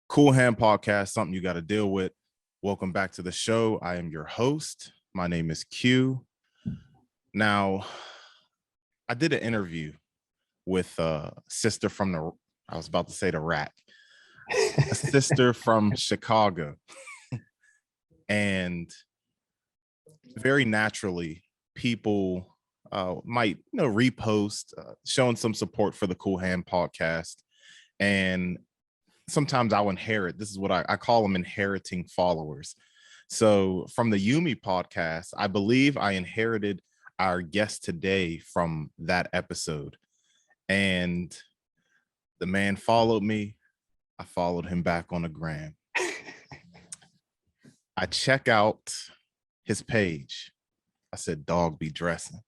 Cool Hand Podcast, something you got to deal with. Welcome back to the show. I am your host. My name is Q. Now, I did an interview with a sister from I was about to say the rack, a sister from Chicago. And very naturally, people might, repost, showing some support for the Cool Hand Podcast. And sometimes I'll inherit. This is what I call them, inheriting followers. So from the Yumi podcast, I believe I inherited our guest today from that episode. And the man followed me. I followed him back on the gram. I check out his page. I said, dog be dressing.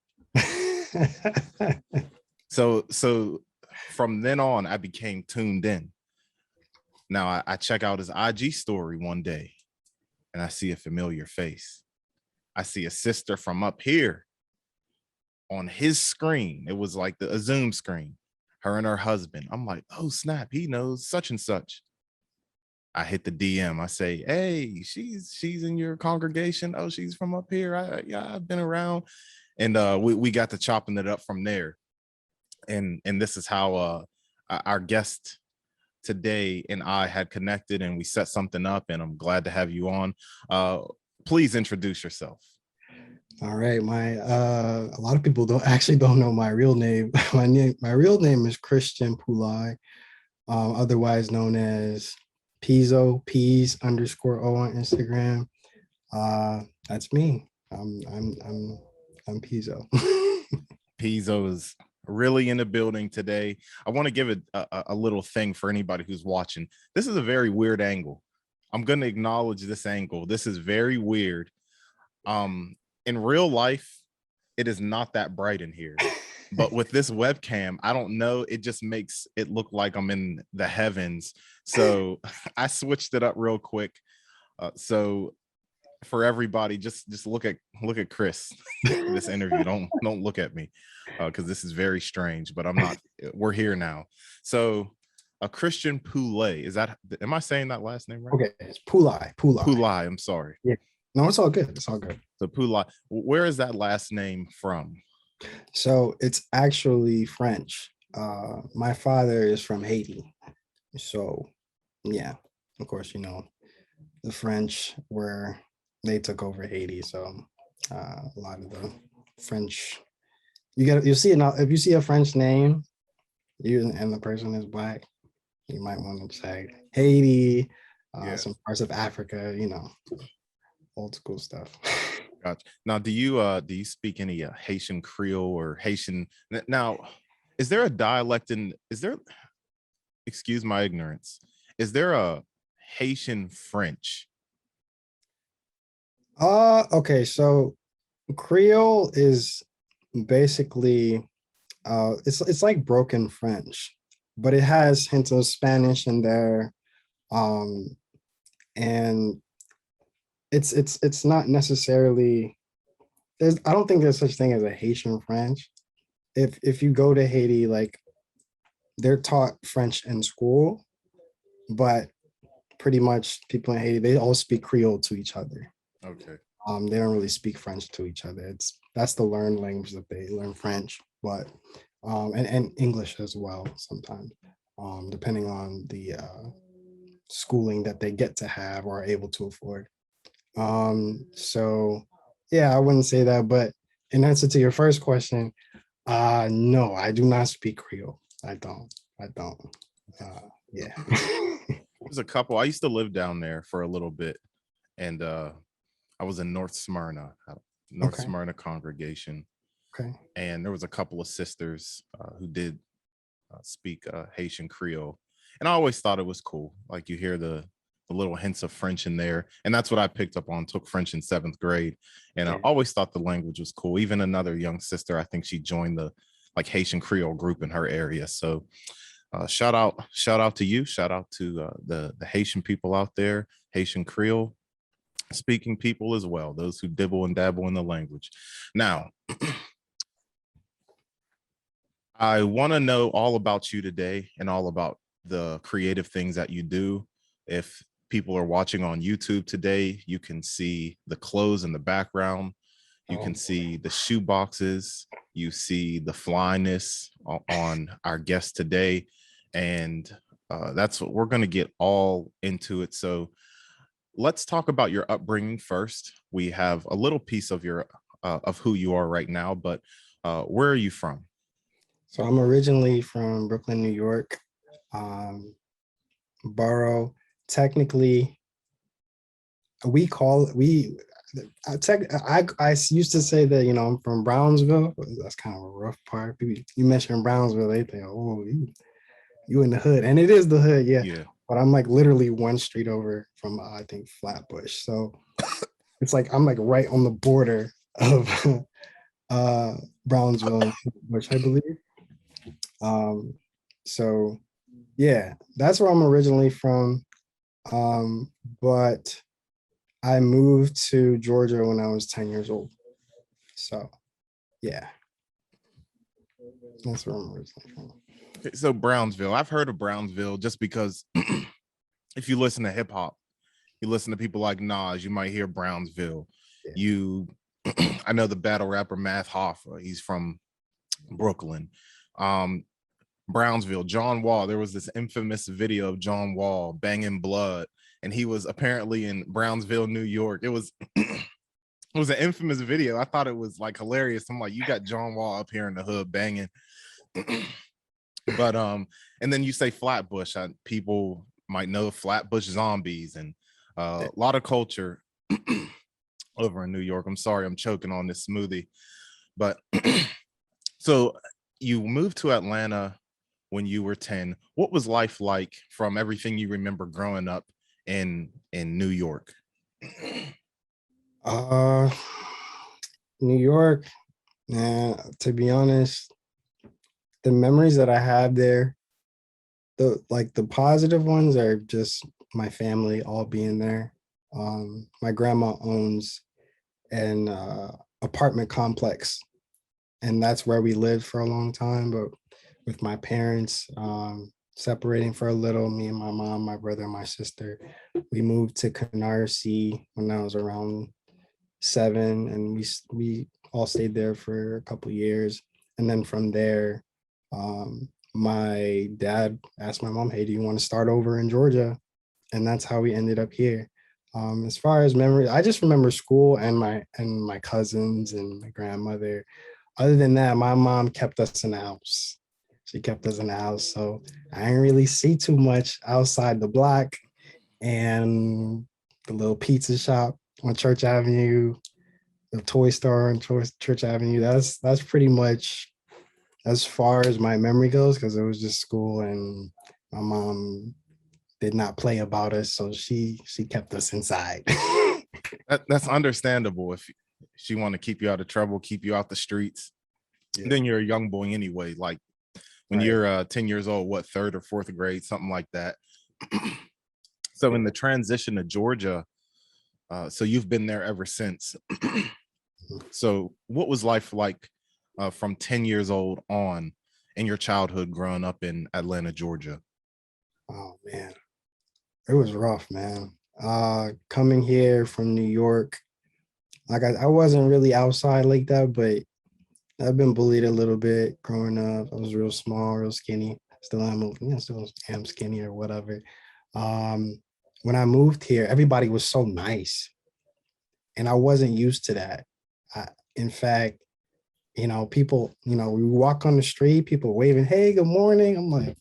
So from then on, I became tuned in. Now I check out his IG story one day and I see a familiar face. I see a sister from up here on his screen. It was like a Zoom screen, her and her husband. I'm like, oh snap, he knows such and such. I hit the DM. I say, hey, she's in your congregation. Oh, she's from up here. I've been around. And we got to chopping it up from there. And this is how our guest today and I had connected, and we set something up, and I'm glad to have you on. Please introduce yourself. All right, a lot of people don't know my real name. My real name is Christian Pulai, otherwise known as Peezo, Peas_O on Instagram. That's me. I'm Peezo. Peezo is really in the building today. I want to give it a little thing for anybody who's watching. This is a very weird angle. I'm going to acknowledge this angle. This is very weird. In real life, it is not that bright in here. But with this webcam, I don't know. It just makes it look like I'm in the heavens. So I switched it up real quick. So for everybody, just look at Chris. This interview. Don't look at me because this is very strange. But I'm not. We're here now. So a Christian Poulet. Am I saying that last name right? Okay, it's Pulai. Pulai. I'm sorry. Yeah. No, it's all good. It's all good. So Pulai. Where is that last name from? So it's actually French. My father is from Haiti. So yeah, of course, the French they took over Haiti. So a lot of the French, you'll see it now. If you see a French name, and the person is Black, you might want to say Haiti, some parts of Africa, old school stuff. Gotcha. Now, do you speak any Haitian Creole or Haitian? Now, is there a dialect excuse my ignorance, is there a Haitian French? Okay, so Creole is basically it's like broken French, but it has hints of Spanish in there. And it's not necessarily, I don't think there's such thing as a Haitian French. If you go to Haiti, like, they're taught French in school, but pretty much people in Haiti, they all speak Creole to each other. Okay. They don't really speak French to each other. That's the learned language that they learn, French, but and English as well sometimes, depending on the schooling that they get to have or are able to afford. So yeah, I wouldn't say that, but in answer to your first question, no, I do not speak Creole. I don't. Yeah. There's a couple. I used to live down there for a little bit, and I was in North Smyrna Smyrna congregation. Okay. And there was a couple of sisters who did speak Haitian Creole, and I always thought it was cool. Like, you hear the little hints of French in there, and that's what I picked up on. Took French in 7th grade, and I always thought the language was cool. Even another young sister, I think she joined the Haitian Creole group in her area. So shout out to you. Shout out to the Haitian people out there, Haitian Creole speaking people as well, those who dibble and dabble in the language. Now, I want to know all about you today and all about the creative things that you do. If people are watching on YouTube today, you can see the clothes in the background. You can see the shoe boxes. You see the flyness on our guest today. And that's what we're going to get all into it. So let's talk about your upbringing first. We have a little piece of your of who you are right now, but where are you from? So I'm originally from Brooklyn, New York. Borough. Technically, we call we. I used to say that I'm from Brownsville. That's kind of a rough part. You mentioned Brownsville, they think, oh, you in the hood, and it is the hood, yeah. Yeah. But I'm like literally one street over from I think Flatbush, so it's like I'm like right on the border of Brownsville and Flatbush, I believe. So yeah, that's where I'm originally from. But I moved to Georgia when I was 10 years old. So yeah, that's where I'm originally from. Okay, so Brownsville, I've heard of Brownsville just because if you listen to hip hop, you listen to people like Nas, you might hear Brownsville. Yeah. You, I know the battle rapper Math Hoffa, he's from Brooklyn. Brownsville, John Wall. There was this infamous video of John Wall banging blood, and he was apparently in Brownsville, New York. It was it was an infamous video. I thought it was like hilarious. I'm like, you got John Wall up here in the hood banging. But and then you say Flatbush. People might know Flatbush Zombies and a lot of culture over in New York. I'm sorry, I'm choking on this smoothie. But so you moved to Atlanta when you were 10. What was life like from everything you remember growing up in New York? New York, man, to be honest, the memories that I have there, the positive ones are just my family all being there. My grandma owns an apartment complex, and that's where we lived for a long time. But with my parents separating for a little, me and my mom, my brother, and my sister, we moved to Canarsie when I was around 7, and we all stayed there for a couple years. And then from there, my dad asked my mom, "Hey, do you want to start over in Georgia?" And that's how we ended up here. As far as memory, I just remember school and my cousins and my grandmother. Other than that, my mom kept us in the house. She kept us in the house, so I didn't really see too much outside the block and the little pizza shop on Church Avenue, the toy store on Church Avenue. That's pretty much as far as my memory goes, because it was just school and my mom did not play about us, so she kept us inside. That's understandable. If she want to keep you out of trouble, keep you out the streets, then you're a young boy anyway. Like when you're 10 years old, what, third or fourth grade, something like that. So in the transition to Georgia, so you've been there ever since. So what was life like from 10 years old on in your childhood growing up in Atlanta, Georgia? Oh man, it was rough, man. Coming here from New York, like I wasn't really outside like that, but I've been bullied a little bit growing up. I was real small, real skinny. Still am skinny or whatever. When I moved here, everybody was so nice, and I wasn't used to that. In fact, people, we walk on the street, people waving, "Hey, good morning." I'm like,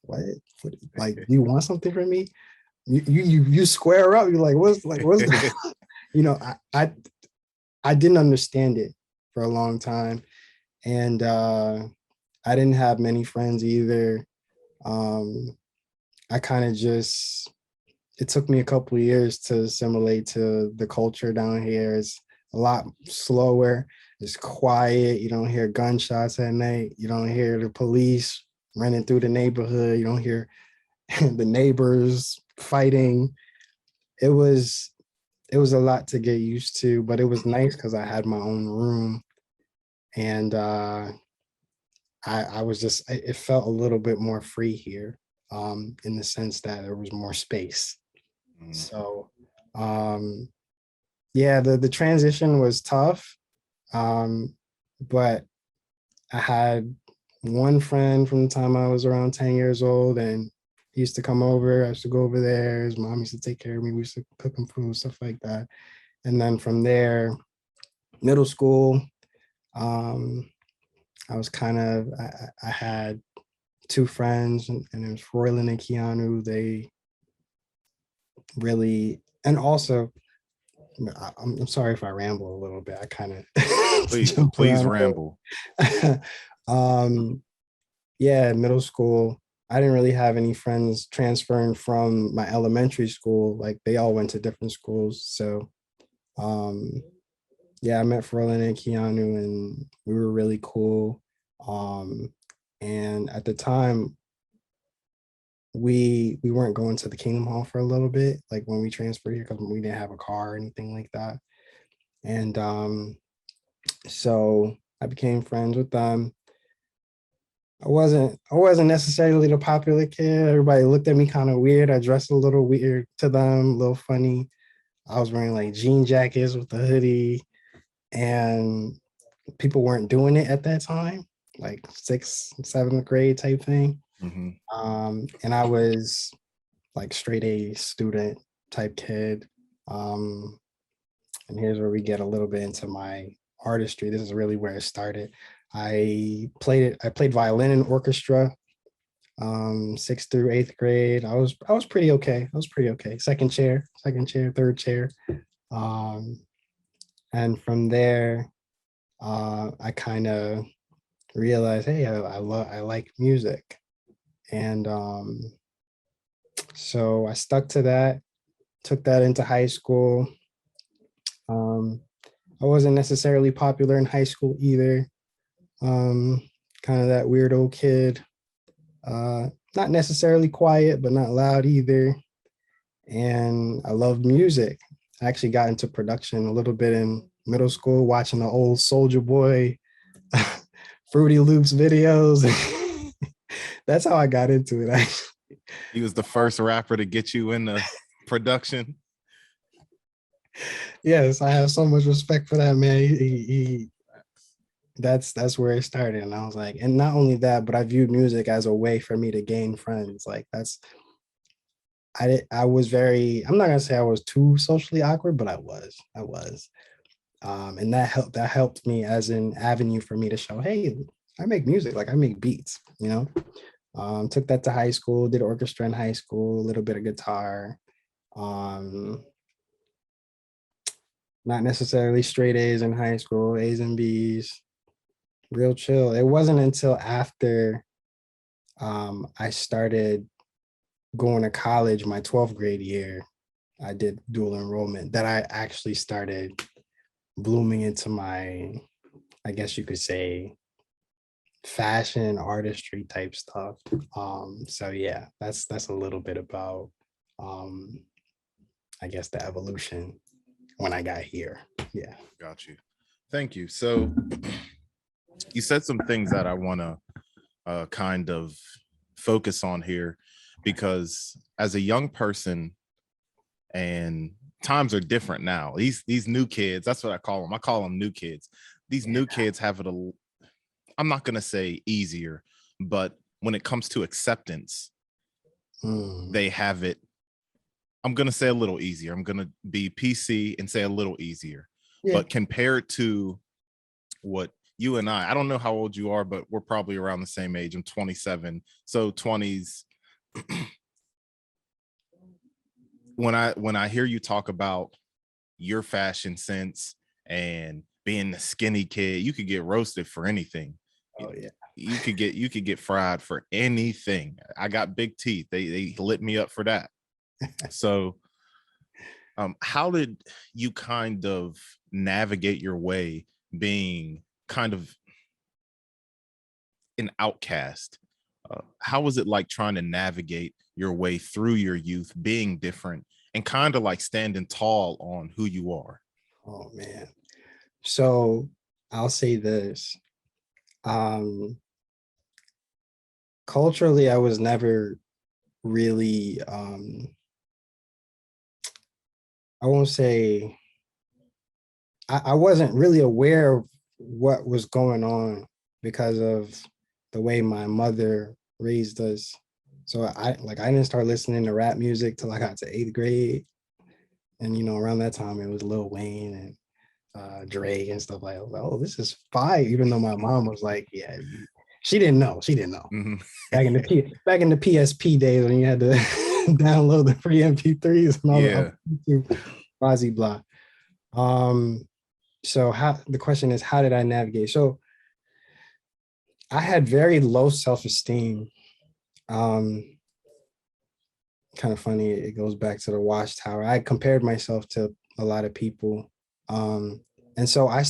what? Like, do you want something from me? You square up. You're like, what's the, I didn't understand it for a long time, and I didn't have many friends either. I kind of just, it took me a couple of years to assimilate to the culture down here. It's a lot slower. It's quiet. You don't hear gunshots at night. You don't hear the police running through the neighborhood. You don't hear the neighbors fighting. It was a lot to get used to, but it was nice because I had my own room, and I was just, it felt a little bit more free here. in the sense that there was more space. Mm. So yeah, the transition was tough. But I had one friend from the time I was around 10 years old, and he used to come over. I used to go over there. His mom used to take care of me. We used to cook him food, stuff like that. And then from there, middle school, um, I was kind of, I had two friends, and it was Royland and Keanu. They really, and also, I'm sorry if I ramble a little bit. I kind of jump Please around. ramble. um, yeah, middle school, I didn't really have any friends transferring from my elementary school. Like they all went to different schools. So um, yeah, I met Ferlin and Keanu, and we were really cool. And at the time, we weren't going to the Kingdom Hall for a little bit, like when we transferred here, because we didn't have a car or anything like that. And so I became friends with them. I wasn't necessarily the popular kid. Everybody looked at me kind of weird. I dressed a little weird to them, a little funny. I was wearing like jean jackets with a hoodie, and people weren't doing it at that time, like sixth, seventh grade type thing. Mhm. And I was like straight A student type kid. Um, and here's where we get a little bit into my artistry. This is really where it started. I played violin in orchestra, sixth through eighth grade. I was pretty okay. I was pretty okay. Second chair, third chair. Um, and from there, I kind of realized, hey, I like music. And so I stuck to that, took that into high school. Um, I wasn't necessarily popular in high school either. Um, Kind of that weirdo kid. Not necessarily quiet, but not loud either. And I loved music. I actually got into production a little bit in middle school, watching the old Soldier Boy Fruity Loops videos. That's how I got into it. He was the first rapper to get you into production. Yes, I have so much respect for that man. That's where it started, and I was like, and not only that, but I viewed music as a way for me to gain friends. Like I was very, I'm not gonna say I was too socially awkward, but I was. And that helped me as an avenue for me to show, hey, I make music, like I make beats. Took that to high school, did orchestra in high school, a little bit of guitar. Um, Not necessarily straight A's in high school, A's and B's, real chill. It wasn't until after I started going to college, my 12th grade year, I did dual enrollment, that I actually started blooming into my, I guess you could say, fashion artistry type stuff. So yeah, that's a little bit about um I guess the evolution when I got here. Yeah. Got you. Thank you. So you said some things that I want to kind of focus on here, because as a young person, and times are different now. These new kids, that's what I call them. I call them new kids. These new kids have it I'm not going to say easier, but when it comes to acceptance, they have it, I'm going to say a little easier. I'm going to be PC and say a little easier. Yeah. But compared to what you and I don't know how old you are, but we're probably around the same age. I'm 27. So 20s. When I hear you talk about your fashion sense and being the skinny kid, you could get roasted for anything. Oh yeah. You could get fried for anything. I got big teeth. They lit me up for that. So how did you kind of navigate your way being kind of an outcast? How was it like trying to navigate your way through your youth, being different and kind of like standing tall on who you are? Oh man. So I'll say this. Culturally, I was never really I won't say I wasn't really aware of what was going on because of the way my mother raised us. So I didn't start listening to rap music till I got to 8th grade. And around that time it was Lil Wayne and Drake and stuff like that. I was like, oh, this is fire. Even though my mom was like, yeah, she didn't know. She didn't know. Mhm. Back in the PSP days when you had to download the free MP3s and all Yeah. the Bozzy blah. So the question is, how did I navigate? So I had very low self-esteem. Kind of funny, it goes back to the watchtower. I compared myself to a lot of people. And so I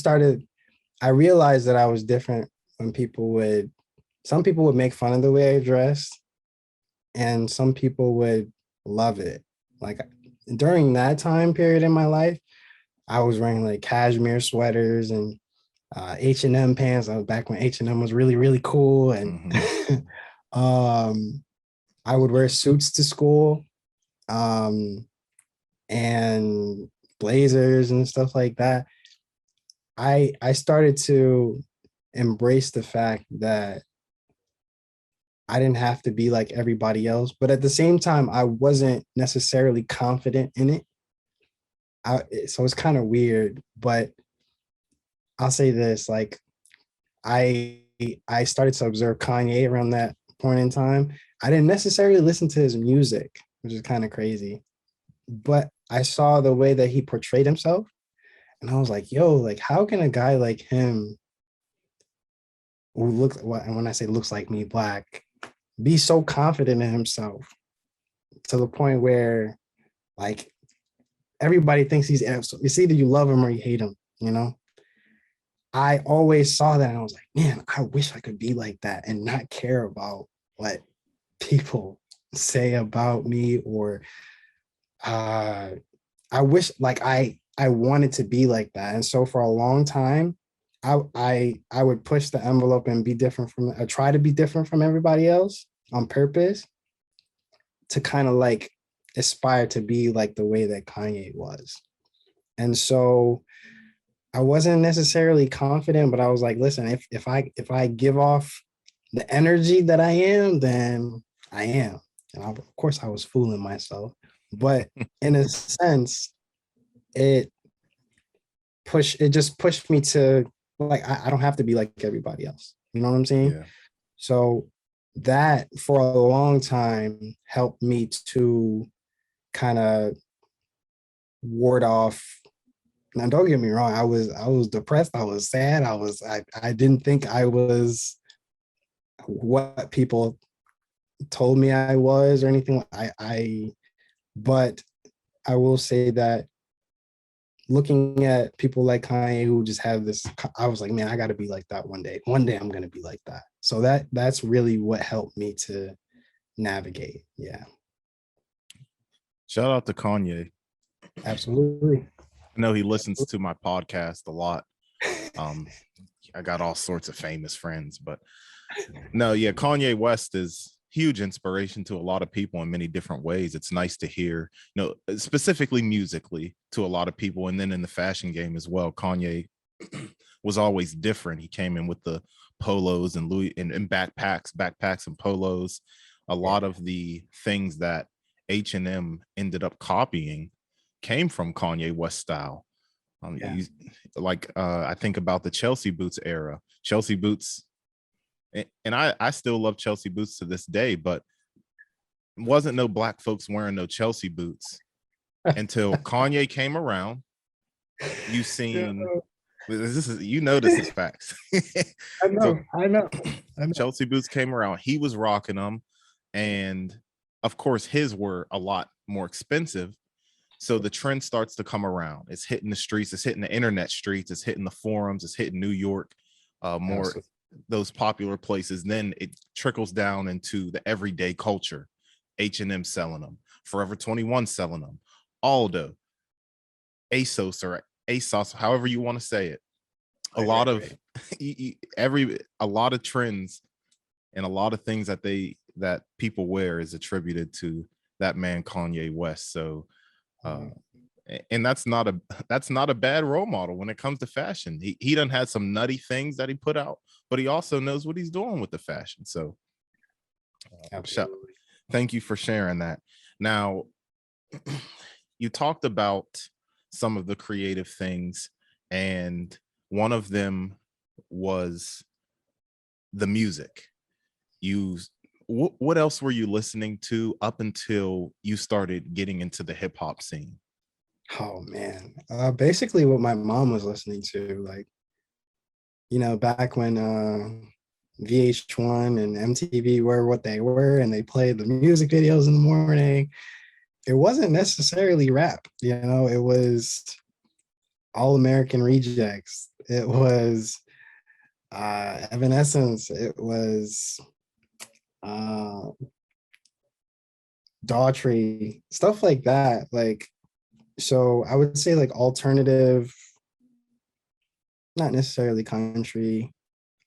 realized that I was different when some people would make fun of the way I dressed, and some people would love it. Like during that time period in my life, I was wearing like cashmere sweaters and H&M pants. I was back when H&M was really, really cool. And I would wear suits to school and blazers and stuff like that. I started to embrace the fact that I didn't have to be like everybody else, but at the same time, I wasn't necessarily confident in it. So it's kind of weird, but I'll say this, like I I started to observe Kanye around that point in time. I didn't necessarily listen to his music, which is kind of crazy, but I saw the way that he portrayed himself, and I was like, yo, like how can a guy like him who looks, and when I say looks like me, black, be so confident in himself to the point where like everybody thinks it's either you love him or you hate him, I always saw that and I was like, man, I wish I could be like that and not care about what people say about me, or I wish like I wanted to be like that. And so for a long time, I would push the envelope and be different from try to be different from everybody else on purpose to kind of like aspire to be like the way that Kanye was. And so I wasn't necessarily confident, but I was like, listen, if I give off the energy that I am, then I am. And of course I was fooling myself. But in a sense, it just pushed me to like I don't have to be like everybody else. You know what I'm saying? Yeah. So that for a long time helped me to kind of ward off. Now don't get me wrong, I was depressed, I was sad, I didn't think I was what people told me I was or anything. But I will say that looking at people like Kanye who just have this, I was like, man, I got to be like that one day. One day I'm going to be like that. So that's really what helped me to navigate. Yeah. Shout out to Kanye. Absolutely. I know he listens to my podcast a lot. I got all sorts of famous friends, but no, yeah, Kanye West is huge inspiration to a lot of people in many different ways. It's nice to hear, specifically musically to a lot of people. And then in the fashion game as well, Kanye was always different. He came in with the polos and Louis and backpacks and polos. A lot of the things that H&M ended up copying came from Kanye West style. I think about the Chelsea boots era. Chelsea boots, and I still love Chelsea boots to this day, but wasn't no black folks wearing no Chelsea boots until Kanye came around. You seen this is facts. I know. Chelsea boots came around. He was rocking them, and of course his were a lot more expensive. So the trend starts to come around. It's hitting the streets. It's hitting the internet streets. It's hitting the forums. It's hitting New York, more Absolutely. Those popular places. Then it trickles down into the everyday culture. H&M selling them, Forever 21 selling them, Aldo, ASOS or ASOS, however you want to say it. A lot of trends and a lot of things that they that people wear is attributed to that man Kanye West. So and that's not a bad role model when it comes to fashion. He done had some nutty things that he put out, but he also knows what he's doing with the fashion. So Absolutely. thank you for sharing that. Now, you talked about some of the creative things, and one of them was the music. What else were you listening to up until you started getting into the hip hop scene? Oh man. Basically what my mom was listening to, like, back when VH1 and MTV were what they were and they played the music videos in the morning. It wasn't necessarily rap, it was All American Rejects. It was Evanescence. It was Daughtry, stuff like that. Like, so I would say like alternative, not necessarily country,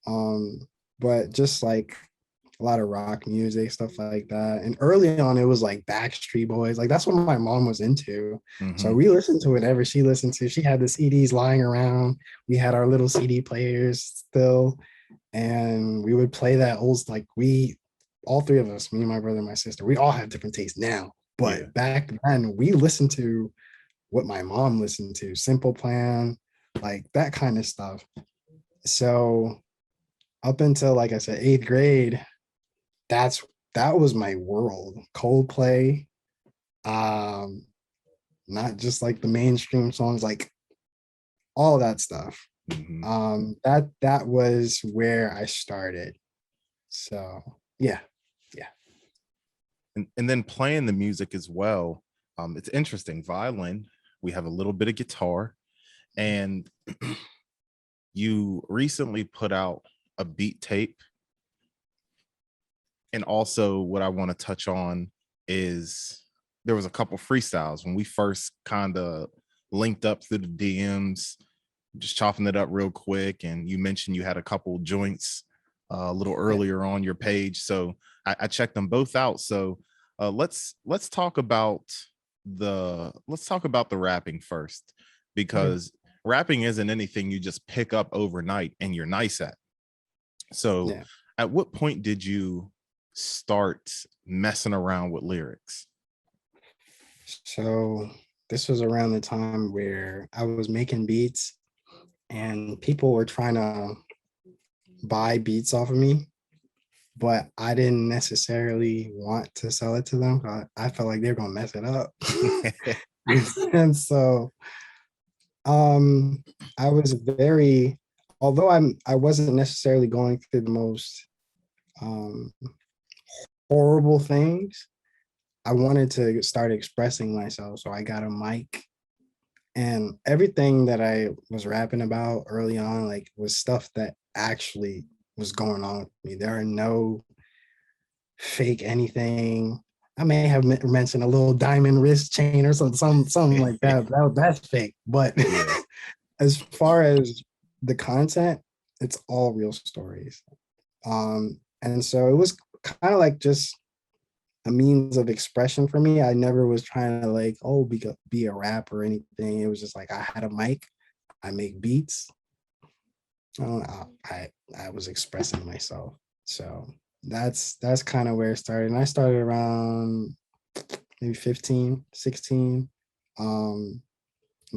but just like a lot of rock music, stuff like that. And early on, it was like Backstreet Boys. Like that's what my mom was into. So Mm-hmm. we listened to whatever she listened to. She had the CDs lying around. We had our little CD players still, and we would play that old, like all three of us, me, my brother, and my sister, we all have different tastes now. Yeah. But back then, we listened to what my mom listened to, Simple Plan, like that kind of stuff. So up until, like I said, eighth grade, that was my world. Coldplay, um, not just like the mainstream songs, like all that stuff. Mm-hmm. That was where I started. So yeah. And then playing the music as well. It's interesting. Violin, we have a little bit of guitar, and you recently put out a beat tape. And also, what I want to touch on is there was a couple freestyles when we first kind of linked up through the DMs, just chopping it up real quick. And you mentioned you had a couple joints a little earlier on your page, so I checked them both out. So let's talk about the rapping first, because rapping isn't anything you just pick up overnight and you're nice at. So at what point did you start messing around with lyrics? So this was around the time where I was making beats and people were trying to buy beats off of me, but I didn't necessarily want to sell it to them. I felt like they were gonna mess it up. And so I was very, although I wasn't necessarily going through the most horrible things, I wanted to start expressing myself. So I got a mic, and everything that I was rapping about early on, like, was stuff that actually was going on with me. There are no fake anything. I may have mentioned a little diamond wrist chain or something like that. That's fake. But as far as the content, it's all real stories. And so it was kind of like just a means of expression for me. I never was trying to like, oh, be a rapper or anything. It was just like I had a mic, I make beats. I was expressing myself. So that's kind of where it started. And I started around maybe 15, 16. And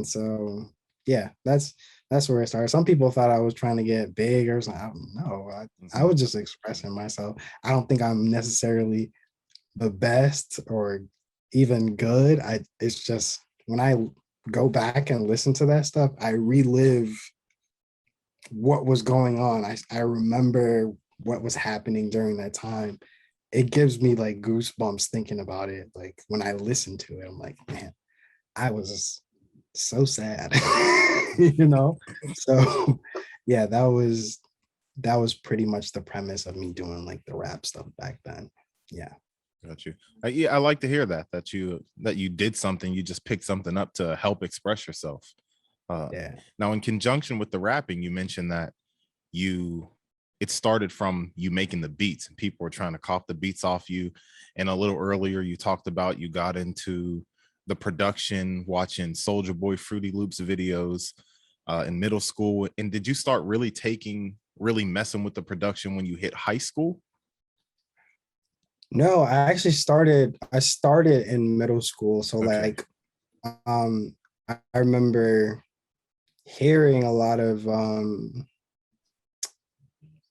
so yeah, that's where it started. Some people thought I was trying to get big or something. I don't know. I was just expressing myself. I don't think I'm necessarily the best or even good. It's just when I go back and listen to that stuff, I relive what was going on. I remember what was happening during that time. It gives me like goosebumps thinking about it. Like when I listen to it, I'm like, man, I was so sad. So yeah, that was pretty much the premise of me doing like the rap stuff back then. Yeah. Got you. Yeah, I like to hear that you did something. You just picked something up to help express yourself. Yeah. Now, in conjunction with the rapping, you mentioned that you it started from you making the beats and people were trying to cop the beats off you. And a little earlier, you talked about you got into the production, watching Soldier Boy Fruity Loops videos in middle school. And did you start really messing with the production when you hit high school? No, I started in middle school. So Okay. like I remember hearing a lot of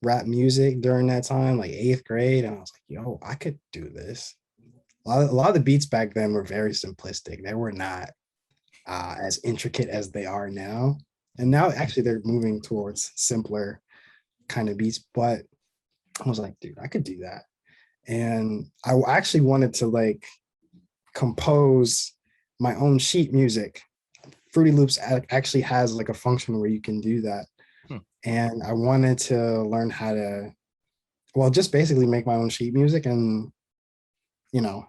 rap music during that time, like eighth grade. And I was like, yo, I could do this. A lot of the beats back then were very simplistic. They were not as intricate as they are now. And now actually they're moving towards simpler kind of beats. But I was like, dude, I could do that. And I actually wanted to like compose my own sheet music. Fruity Loops actually has like a function where you can do that. Hmm. And I wanted to learn how to, well, just basically make my own sheet music and, you know,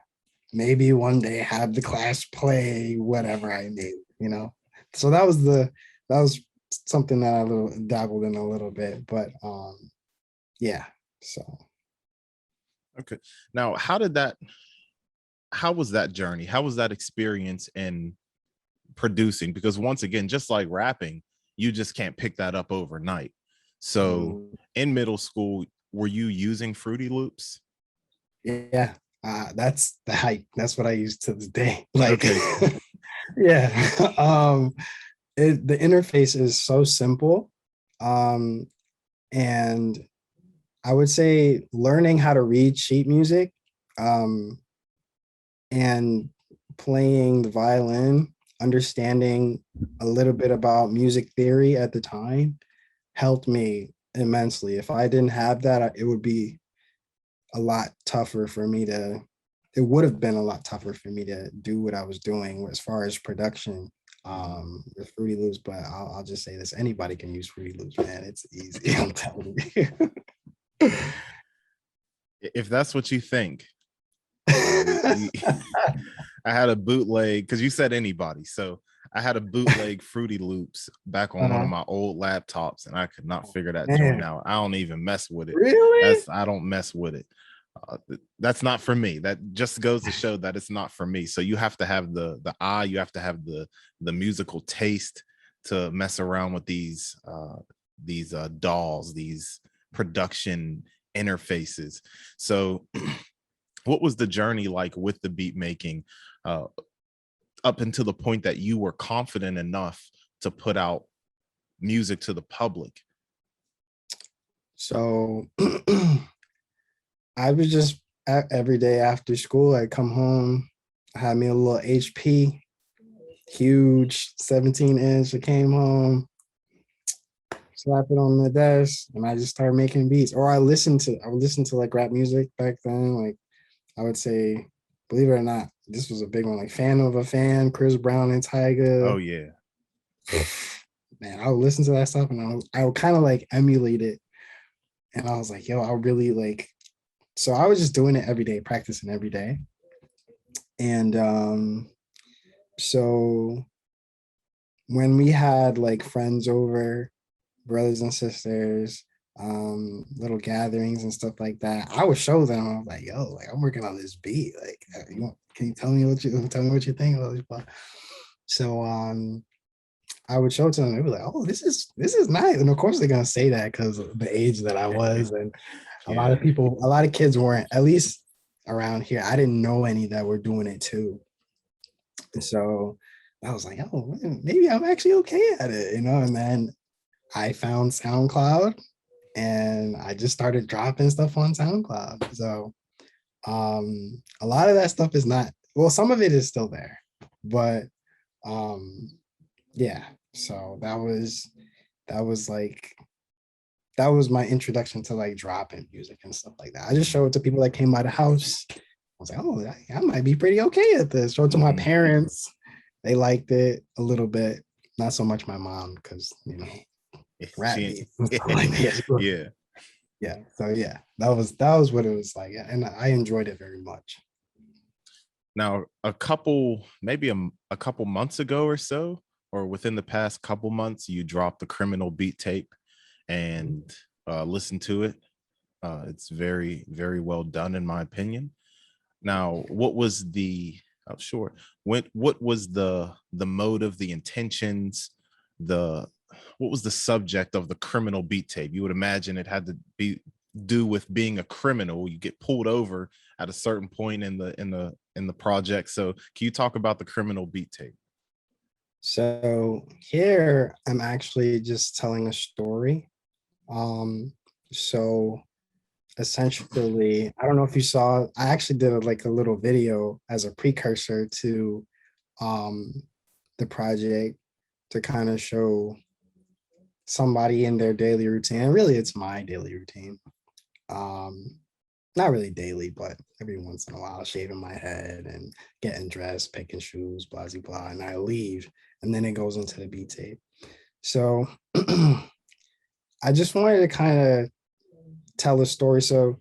maybe one day have the class play whatever I made, you know. So that was something that I dabbled in a little bit, but yeah. So Okay. Now, how was that journey? How was that experience in producing? Because once again, just like rapping, you just can't pick that up overnight. So in middle school, were you using Fruity Loops? yeah, that's the hype. That's what I use to this day. Like, Okay. yeah, the interface is so simple, um, and I would say learning how to read sheet music, um, and playing the violin, understanding a little bit about music theory at the time helped me immensely. If I didn't have that, it would be a lot tougher for me to, it would have been a lot tougher for me to do what I was doing as far as production with Fruity Loops. But I'll just say this, anybody can use Fruity Loops, man. It's easy, I'm telling you. If that's what you think, I had a bootleg, because you said anybody. So I had a bootleg Fruity Loops back on one of my old laptops, and I could not figure that joint Man, out. I don't even mess with it. really? I don't mess with it. That's not for me. That just goes to show that it's not for me. So you have to have the eye, you have to have the musical taste to mess around with these dolls, these production interfaces. So what was the journey like with the beat making up until the point that you were confident enough to put out music to the public? So I was just every day after school, I'd come home, I had me a little HP, huge 17-inch. I came home, slap it on the desk, and I just started making beats. Or I would listen to like rap music back then. Like I would say, believe it or not, this was a big one, like Fan of a Fan, Chris Brown and Oh Tyga. yeah. Man, I would listen to that stuff and I would kind of like emulate it. And I was like, yo, I really like, so I was just doing it every day, practicing every day. And so when we had like friends over, brothers and sisters, little gatherings and stuff like that, I would show them. I was like, yo, like I'm working on this beat. Like, can you tell me what you think about this? So I would show it to them. They were like, oh, this is nice. And of course they're gonna say that because of the age that I was. And Yeah. a lot of kids weren't, at least around here. I didn't know any that were doing it too. And so I was like, oh, man, maybe I'm actually okay at it, you know? And then I found SoundCloud and I just started dropping stuff on SoundCloud. So a lot of that stuff is not, well, some of it is still there, but um yeah. So that was like that was my introduction to like dropping music and stuff like that. I just showed it to people that came by the house. I was like, oh, I might be pretty okay at this. Showed it to my parents. They liked it a little bit. Not so much my mom, because rap She, beats and stuff like that. yeah. Yeah. So yeah, that was what it was like. And I enjoyed it very much. Now, maybe a couple months ago or so, or within the past couple months, you dropped the Criminal beat tape, and listen to it. It's very, very well done, in my opinion. Now, what was the sure. What was the motive, the intentions, the what was the subject of the criminal beat tape? You would imagine it had to be do with being a criminal. You get pulled over at a certain point in the project. So can you talk about the criminal beat tape? So here I'm actually just telling a story. Um, so essentially, I don't know if you saw, I actually did like a little video as a precursor to um the project to kind of show somebody in their daily routine. And really it's my daily routine. Um, not really daily, but every once in a while, shaving my head and getting dressed, picking shoes, blah, blah, blah, and I leave. And then it goes into the beat tape. So I just wanted to kind of tell a story. So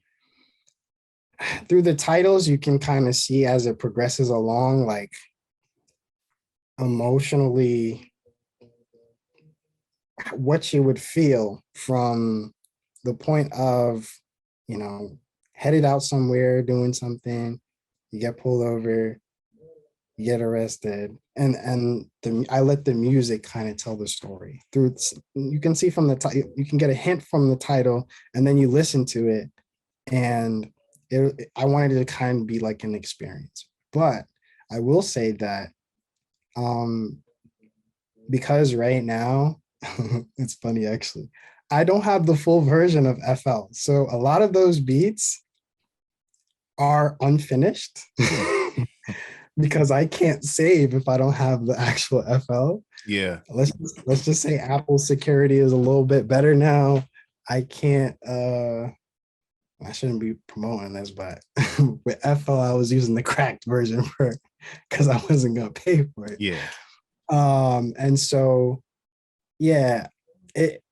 through the titles, you can kind of see as it progresses along, like emotionally, what you would feel from the point of, you know, headed out somewhere doing something, you get pulled over, you get arrested, and I let the music kind of tell the story through. You can see from the title, you can get a hint from the title, and then you listen to it, and I wanted it to kind of be like an experience. But I will say that because right now, it's funny actually, I don't have the full version of FL, so a lot of those beats are unfinished. Because I can't save if I don't have the actual FL. Yeah. Let's just say Apple security is a little bit better now. I can't I shouldn't be promoting this, but with FL I was using the cracked version for because I wasn't gonna pay for it. Yeah. And so yeah, it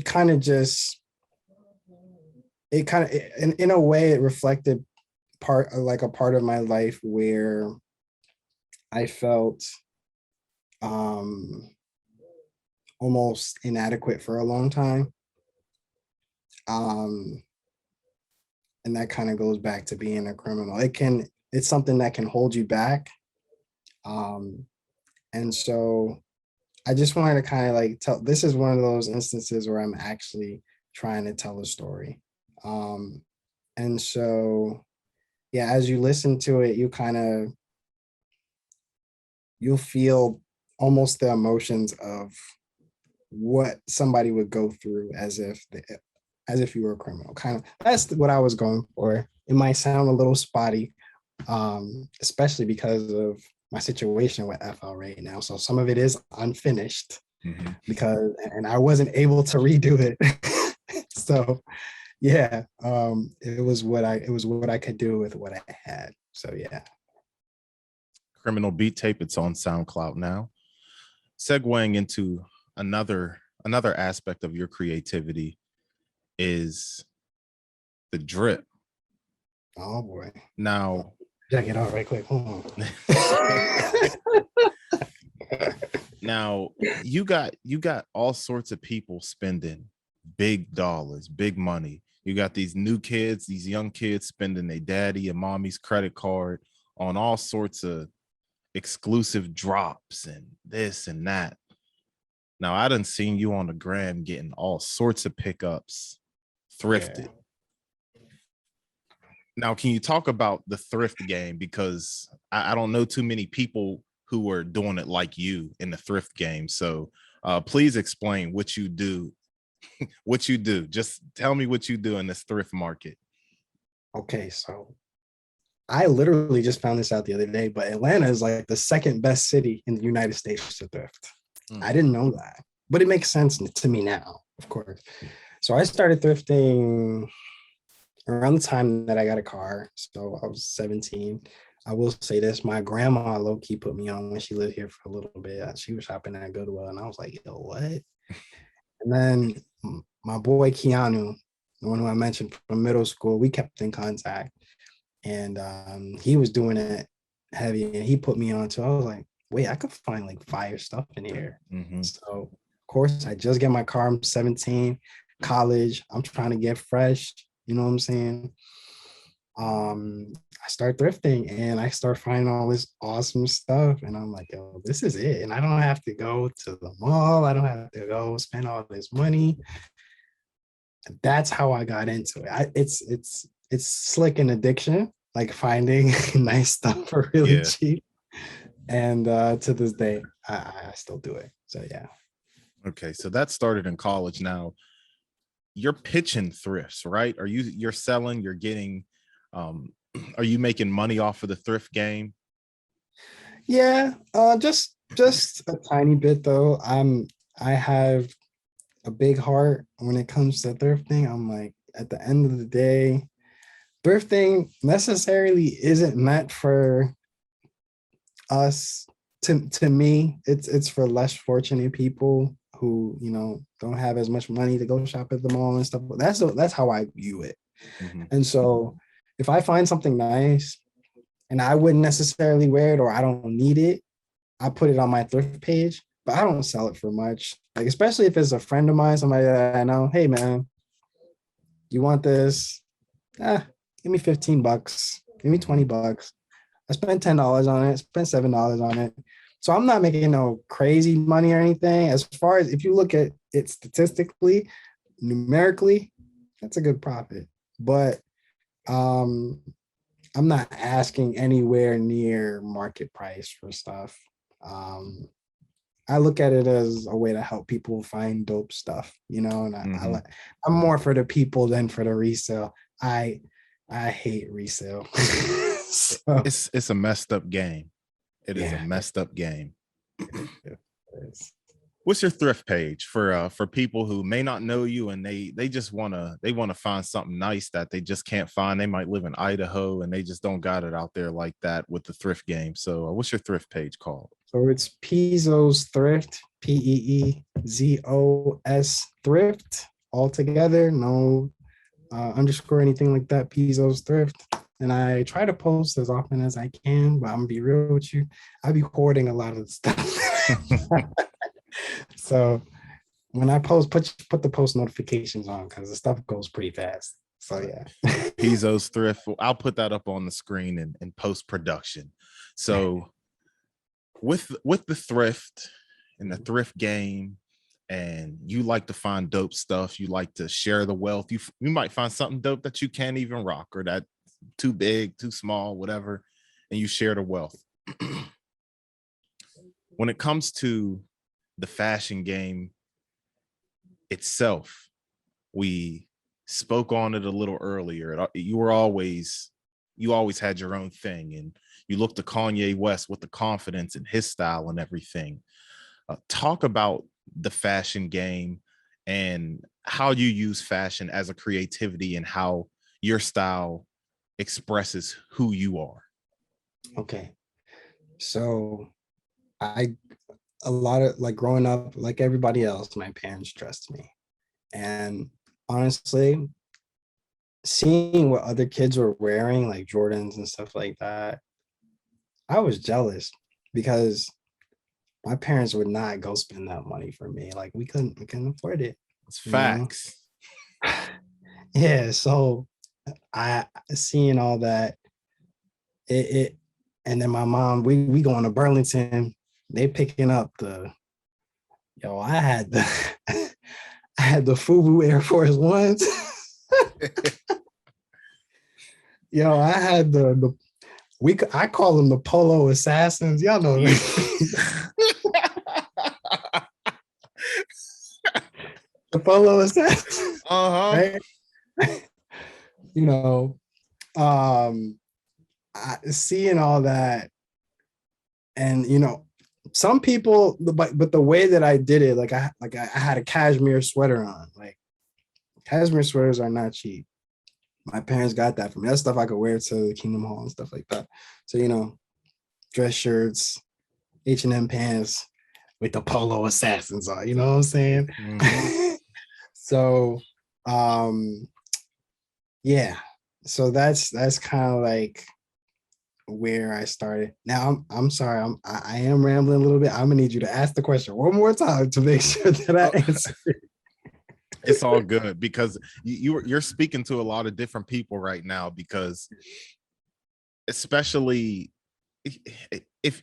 kind of just in a way it reflected a part of my life where I felt almost inadequate for a long time. And that kind of goes back to being a criminal. It's something that can hold you back. And so I just wanted to kind of like this is one of those instances where I'm actually trying to tell a story. And so, yeah, as you listen to it, you'll feel almost the emotions of what somebody would go through as if you were a criminal. Kind of that's what I was going for. It might sound a little spotty, especially because of my situation with FL right now. So some of it is unfinished because I wasn't able to redo it. So yeah, it was what I could do with what I had. So yeah. Criminal beat tape. It's on SoundCloud now. Segueing into another aspect of your creativity is the drip. Oh boy. Now, check it out right quick. Hold on. Now, you got all sorts of people spending big dollars, big money. You got these new kids, these young kids spending their daddy and mommy's credit card on all sorts of exclusive drops and this and that. Now, I done seen you on the gram getting all sorts of pickups thrifted. Yeah. Now, can you talk about the thrift game? Because I don't know too many people who are doing it like you in the thrift game. So please explain what you do. What you do. Just tell me what you do in this thrift market. Okay, so I literally just found this out the other day, but Atlanta is like the second best city in the United States to thrift. I didn't know that, but it makes sense to me now, of course. So I started thrifting around the time that I got a car. So I was 17. I will say this, my grandma low-key put me on when she lived here for a little bit. She was shopping at Goodwill and I was like, yo, what? And then my boy Keanu, the one who I mentioned from middle school, we kept in contact. And he was doing it heavy and he put me on to, I was like, wait, I could find like fire stuff in here. So of course I just get my car, I'm 17. college. I'm trying to get fresh. You know what I'm saying? I start thrifting and I start finding all this awesome stuff. And I'm like, yo, this is it. And I don't have to go to the mall. I don't have to go spend all this money. That's how I got into it. It's slick an addiction, like finding nice stuff for really Yeah. cheap. And to this day, I still do it. So yeah. Okay, so that started in college. Now you're pitching thrifts, right? You're selling, you're getting are you making money off of the thrift game? Yeah, just a tiny bit though. I have a big heart when it comes to thrifting. I'm like, at the end of the day, thrifting necessarily isn't meant for us. To me, it's for less fortunate people who, you know, don't have as much money to go shop at the mall and stuff. That's how I view it. Mhm. And so if I find something nice and I wouldn't necessarily wear it or I don't need it, I put it on my thrift page, but I don't sell it for much. Like, especially if it's a friend of mine, somebody that I know, hey man, you want this? Give me 15 bucks, give me 20 bucks. I spent $10 on it, spent $7 on it. So I'm not making no crazy money or anything. As far as if you look at it statistically, numerically, that's a good profit. But um I'm not asking anywhere near market price for stuff. Um, I look at it as a way to help people find dope stuff, you know, and Mhm. I'm more for the people than for the resale. I hate resale. So It's a messed up game. It is a yeah, messed up game. it is. What's your thrift page for people who may not know you and they just want to find something nice that they just can't find? They might live in Idaho and they just don't got it out there like that with the thrift game. So what's your thrift page called? So it's Peezo's Thrift, Peezos Thrift, all together, no underscore anything like that. Peezo's Thrift. And I try to post as often as I can, but I'm gonna be real with you. I be hoarding a lot of the stuff. So when I post, put the post notifications on because the stuff goes pretty fast. So yeah. Peezo's thrift. I'll put that up on the screen in post production. So with the thrift and the thrift game, and you like to find dope stuff, you like to share the wealth. You might find something dope that you can't even rock or that too big, too small, whatever, and you share the wealth. When it comes to the fashion game itself, we spoke on it a little earlier. You always had your own thing, and you look to Kanye West with the confidence and his style and everything. Talk about the fashion game and how you use fashion as a creativity and how your style expresses who you are. Okay. So I a lot of like growing up, like everybody else, my parents dressed me. And honestly, seeing what other kids were wearing, like Jordans and stuff like that, I was jealous because my parents would not go spend that money for me. Like we couldn't afford it, It's you know? facts. Yeah. So I seeing all that, it and then my mom, we going to Burlington, they picking up the yo, I had the I had the FUBU Air Force Ones. Yo, I had I call them the Polo Assassins. Y'all know Yeah. the Polo Assassins, Uh-huh. right? You know, seeing all that, and you know, some people, but the way that I did it, I had a cashmere sweater on. Like cashmere sweaters are not cheap. My parents got that for me. That's stuff I could wear to the Kingdom Hall and stuff like that. So you know, dress shirts, H&M pants with the Polo Assassins on. You know what I'm saying? Mm-hmm. So, um, yeah. So that's kind of like where I started. Now I'm sorry, I am rambling a little bit. I'm gonna need you to ask the question one more time to make sure that I Oh, answer it. It's all good because you're speaking to a lot of different people right now, because especially if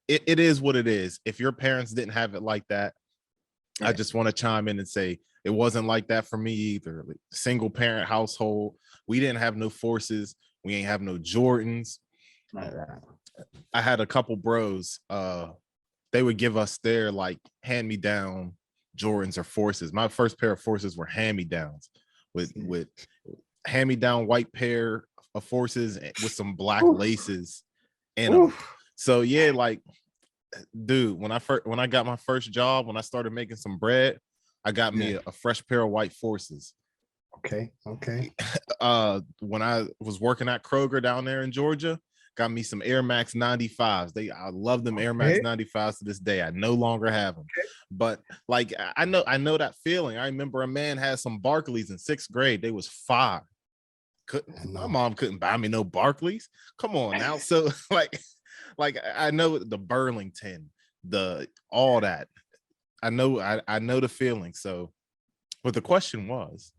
it is what it is. If your parents didn't have it like that, I just want to chime in and say it wasn't like that for me either. Like, single parent household, we didn't have no forces, we ain't have no Jordans. I had a couple bros, they would give us their like hand-me-down Jordans or forces. My first pair of forces were hand-me-downs with hand-me-down white pair of forces with some black laces in them. So yeah, like, dude, when I got my first job, when I started making some bread, I got me a fresh pair of white forces. Okay. When I was working at Kroger down there in Georgia, got me some Air Max 95s. I love them Air Max 95s to this day. I no longer have them. But like, I know that feeling. I remember a man had some Barclays in 6th grade. They was fire. My mom couldn't buy me no Barclays. Come on now. So like I know the Burlington, all that. I know the feeling. So, but the question was,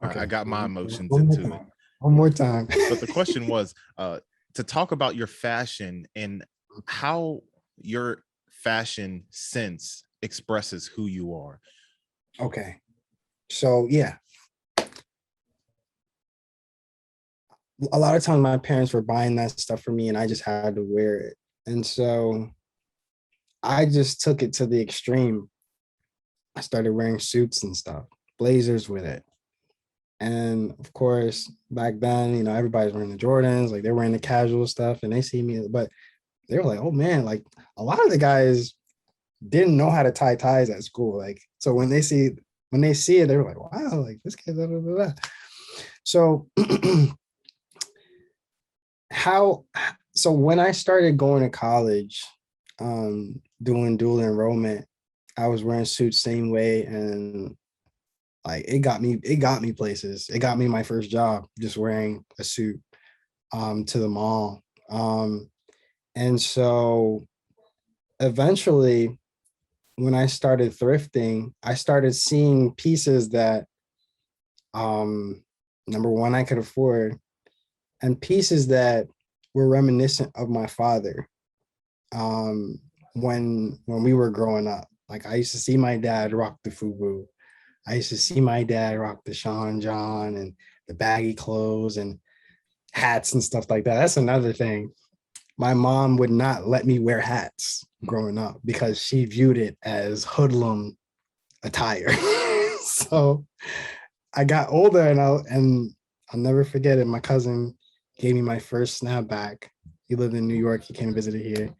I got my emotions into it. One more time. But the question was to talk about your fashion and how your fashion sense expresses who you are. Okay. So yeah. A lot of times my parents were buying that stuff for me and I just had to wear it. And so I just took it to the extreme. I started wearing suits and stuff, blazers with it. And of course, back then, you know, everybody's wearing the Jordans, like they're wearing the casual stuff and they see me, but they were like, oh man, like a lot of the guys didn't know how to tie ties at school. Like, so when they see it, they were like, wow, like this kid, blah, blah, blah. So so when I started going to college, doing dual enrollment, I was wearing suits same way, and like it got me places. It got me my first job just wearing a suit to the mall. And so eventually when I started thrifting, I started seeing pieces that number one, I could afford, and pieces that were reminiscent of my father when we were growing up. Like I used to see my dad rock the FUBU. I used to see my dad rock the Sean John and the baggy clothes and hats and stuff like that. That's another thing. My mom would not let me wear hats growing up because she viewed it as hoodlum attire. So I got older and I'll never forget it. My cousin gave me my first snapback. He lived in New York. He came and visited here.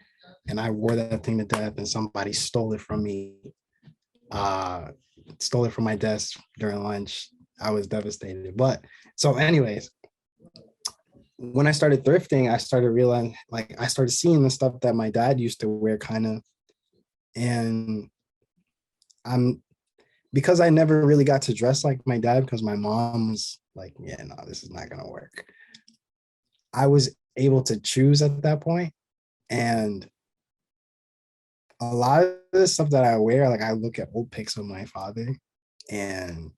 And I wore that thing to death and somebody stole it from me. Stole it from my desk during lunch. I was devastated. But so anyways, when I started thrifting, I started realizing, like, I started seeing the stuff that my dad used to wear kind of. And because I never really got to dress like my dad because my mom was like, yeah, no, this is not going to work. I was able to choose at that point. And a lot of the stuff that I wear, like I look at old pics of my father and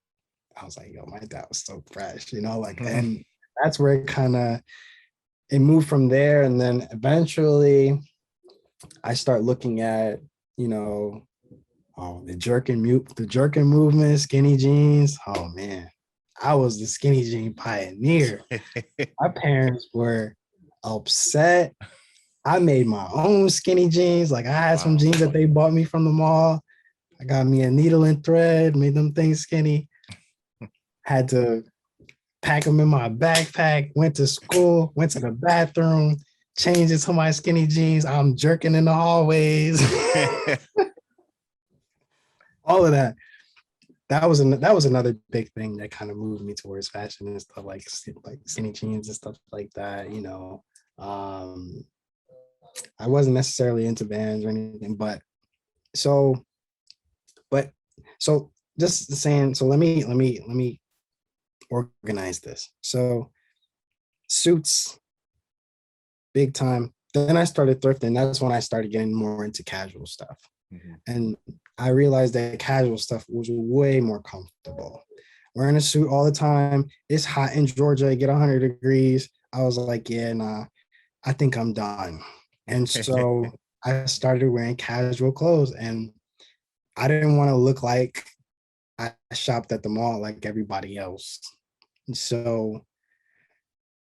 I was like, yo, my dad was so fresh, you know, like, and that's where it moved from there. And then eventually I start looking at, you know, the jerkin movement, skinny jeans. Oh man, I was the skinny jean pioneer. My parents were upset. I made my own skinny jeans. Like I had some jeans that they bought me from the mall. I got me a needle and thread, made them things skinny. Had to pack them in my backpack, went to school, went to the bathroom, changed into my skinny jeans. I'm jerking in the hallways. All of that. That was another big thing that kind of moved me towards fashion and stuff, like skinny jeans and stuff like that, you know. I wasn't necessarily into bands or anything, but just saying, so let me organize this. So suits, big time. Then I started thrifting. That's when I started getting more into casual stuff. Mm-hmm. And I realized that casual stuff was way more comfortable. wearing a suit all the time. It's hot in Georgia, it get 100 degrees. I was like, yeah, nah, I think I'm done. And so I started wearing casual clothes, and I didn't want to look like I shopped at the mall like everybody else. And so,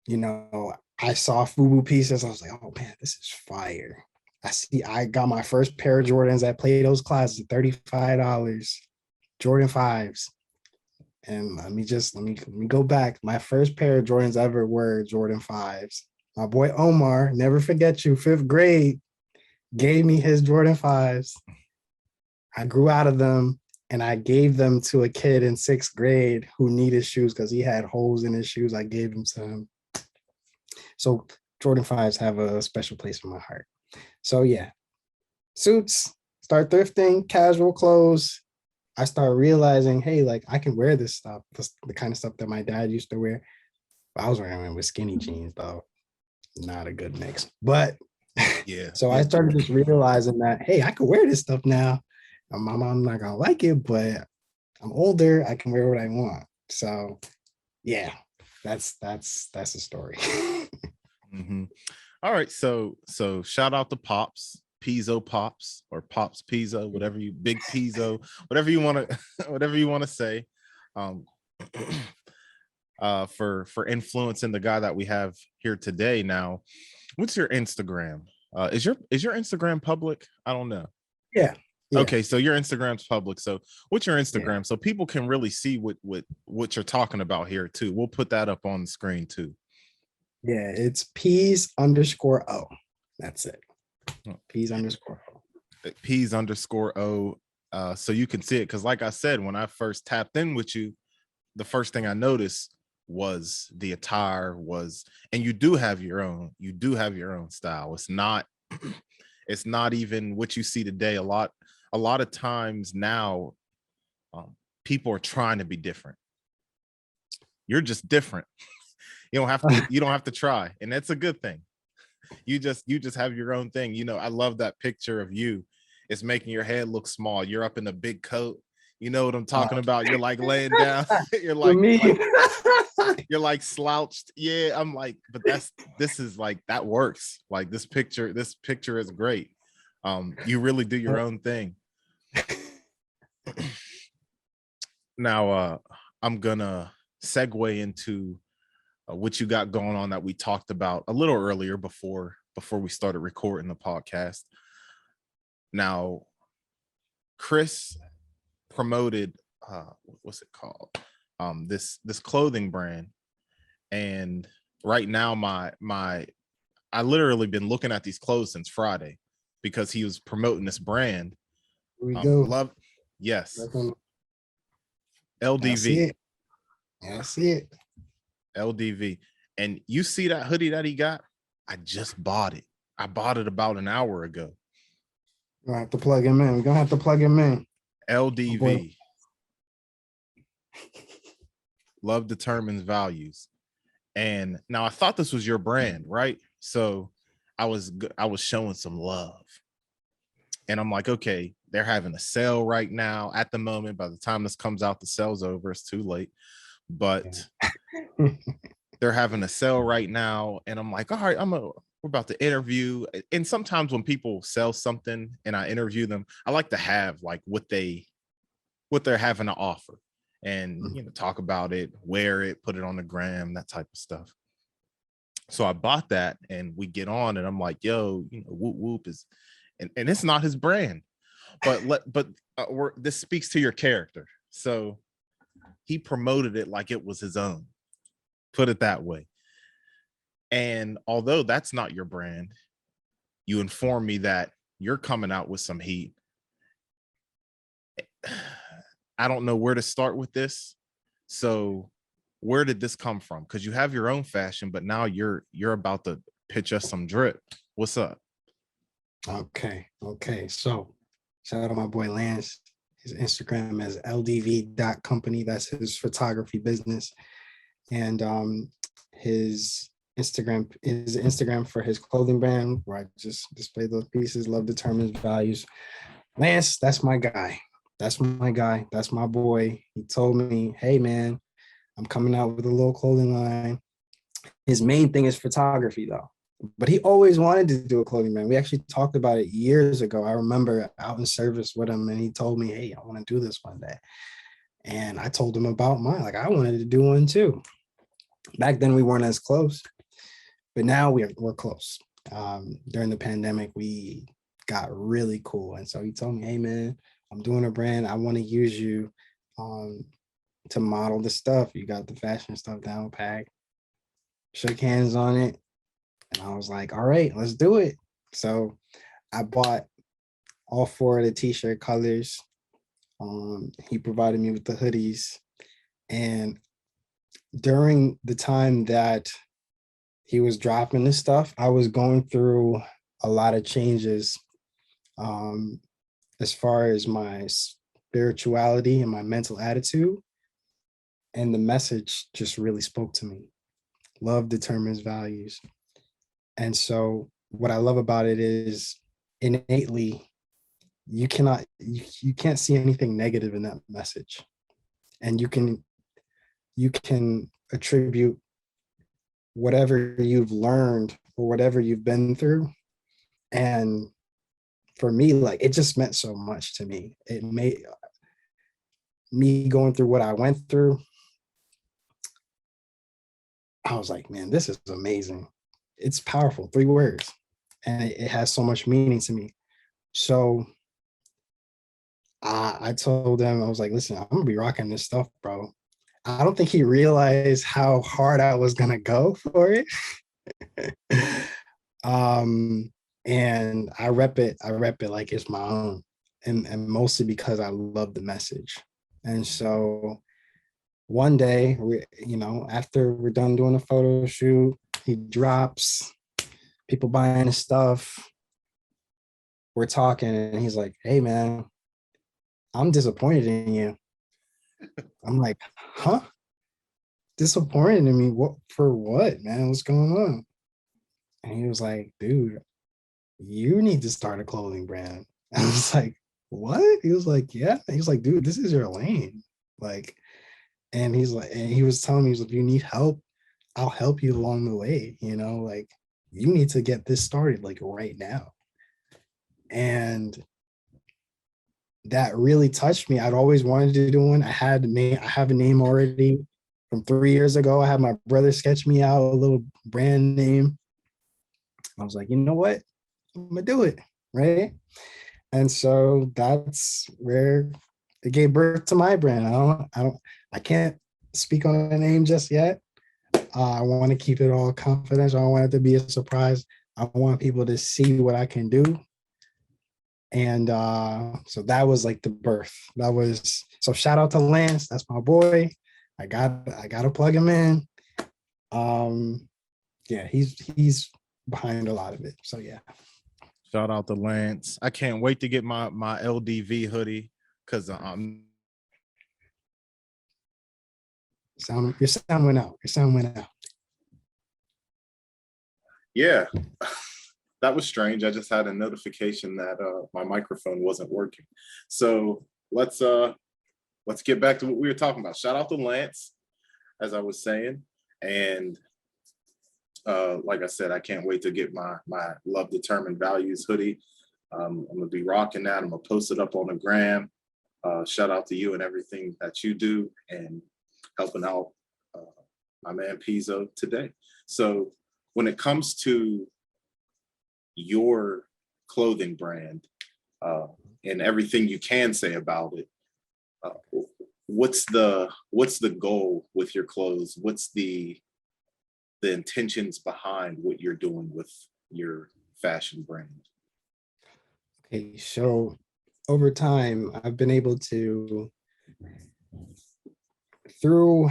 I saw FUBU pieces. I was like, oh man, this is fire. I got my first pair of Jordans at Plato's Closet, $35, Jordan 5s. And let me go back. My first pair of Jordans ever were Jordan 5s. My boy Omar, never forget you, 5th grade, gave me his Jordan 5s. I grew out of them and I gave them to a kid in 6th grade who needed shoes because he had holes in his shoes. I gave them to him. So Jordan 5s have a special place in my heart. So yeah, suits, start thrifting, casual clothes. I start realizing, hey, like I can wear this stuff, the kind of stuff that my dad used to wear. But I was wearing it with skinny jeans though. Not a good mix. But Yeah. so I started just realizing that, hey, I can wear this stuff now. My mom's not gonna like it, but I'm older. I can wear what I want. So yeah, that's the story. Mm-hmm. All right. So shout out to Pops, Peezo Pops, or Pops Peezo, whatever you, Big Peezo, whatever you want to, whatever you want to say. For influencing the guy that we have here today. Now, what's your Instagram? Is your Instagram public? I don't know. Yeah. Okay, so your Instagram's public. So what's your Instagram? Yeah. So people can really see what you're talking about here too. We'll put that up on the screen too. Yeah, it's Peas_O. That's it. Peas_O. Peas_O. So you can see it, because like I said, when I first tapped in with you, the first thing I noticed was the attire was, and you do have your own style. It's not it's not even what you see today. A lot of times now, people are trying to be different. You're just different. You don't have to try, and that's a good thing. You just have your own thing. I love that picture of you. It's making your head look small. You're up in a big coat. You know what I'm talking about? You're like laying down. You're like slouched. Yeah, I'm like, but this is like, that works. Like this picture is great. You really do your own thing. Now, I'm gonna segue into what you got going on that we talked about a little earlier before we started recording the podcast. Now, Chris promoted what's it called? This clothing brand, and right now I literally been looking at these clothes since Friday because he was promoting this brand. Here we go. Love, yes. LDV. I see it. LDV. And you see that hoodie that he got? I just bought it. I bought it about an hour ago. We're gonna have to plug him in. We're gonna have to plug him in. LDV. Love determines values. And now I thought this was your brand, right? So I was showing some love. And I'm like, okay, they're having a sale right now at the moment. By the time this comes out, the sale's over. It's too late. But they're having a sale right now. And I'm like, all right, we're about to interview. And sometimes when people sell something and I interview them, I like to have like what they're having to offer, and talk about it, wear it, put it on the gram, that type of stuff. So I bought that, and we get on, and I'm like, yo, Whoop Whoop is, and it's not his brand, but this speaks to your character. So he promoted it like it was his own, put it that way. And although that's not your brand, you inform me that you're coming out with some heat. I don't know where to start with this. So where did this come from? Because you have your own fashion, but now you're about to pitch us some drip. What's up? Okay. So shout out to my boy Lance. His Instagram is ldv.company. That's his photography business. And his Instagram for his clothing brand, where I just display those pieces. Love determines values. Lance, that's my guy. that's my guy. That's my boy. He told me, hey man, I'm coming out with a little clothing line. His main thing is photography though. But he always wanted to do a clothing line. We actually talked about it years ago. I remember out in service with him and he told me, hey, I want to do this one day. And I told him about mine. Like I wanted to do one too. Back then we weren't as close, but now we're close. During the pandemic, we got really cool. And so he told me, hey man, I'm doing a brand. I want to use you to model the stuff. You got the fashion stuff down pat. Shook hands on it. And I was like, all right, let's do it. So I bought all four of the t-shirt colors. He provided me with the hoodies. And during the time that he was dropping this stuff, I was going through a lot of changes as far as my spirituality and my mental attitude. And the message just really spoke to me. Love determines values. And so what I love about it is innately, you can't see anything negative in that message. And you can attribute whatever you've learned or whatever you've been through. And for me, like it just meant so much to me. It made me going through what I went through. I was like, man, this is amazing. It's powerful, 3 words. And it has so much meaning to me. So I told him, I was like, listen, I'm gonna be rocking this stuff, bro. I don't think he realized how hard I was gonna go for it. And I rep it like it's my own. And mostly because I love the message. And so one day, after we're done doing a photo shoot, he drops, people buying his stuff. We're talking, and he's like, hey, man, I'm disappointed in you. I'm like, huh? Disappointed in me? What for what, man? What's going on? And he was like, dude, you need to start a clothing brand. I was like, what? He was like, yeah. He was like, dude, this is your lane. Like, and he's like, and he was telling me, he's like, if you need help, I'll help you along the way. Like you need to get this started like right now. And that really touched me. I'd always wanted to do one. I have a name already from 3 years ago. I had my brother sketch me out a little brand name. I was like, you know what? I'm gonna do it, right? And so that's where it gave birth to my brand. I can't speak on a name just yet. I want to keep it all confidential. I don't want it to be a surprise. I want people to see what I can do. And so that was like the birth. So shout out to Lance. That's my boy. I gotta plug him in. Yeah, he's behind a lot of it. So yeah. Shout out to Lance. I can't wait to get my LDV hoodie because your sound went out. Yeah, that was strange. I just had a notification that my microphone wasn't working. So let's get back to what we were talking about. Shout out to Lance, as I was saying, and like I said, I can't wait to get my Love Determined Values hoodie. I'm gonna be rocking that. I'm gonna post it up on the gram. Shout out to you and everything that you do and helping out my man Peezo today. So when it comes to your clothing brand and everything you can say about it, what's the goal with your clothes? What's the intentions behind what you're doing with your fashion brand? Okay, so over time, I've been able to, through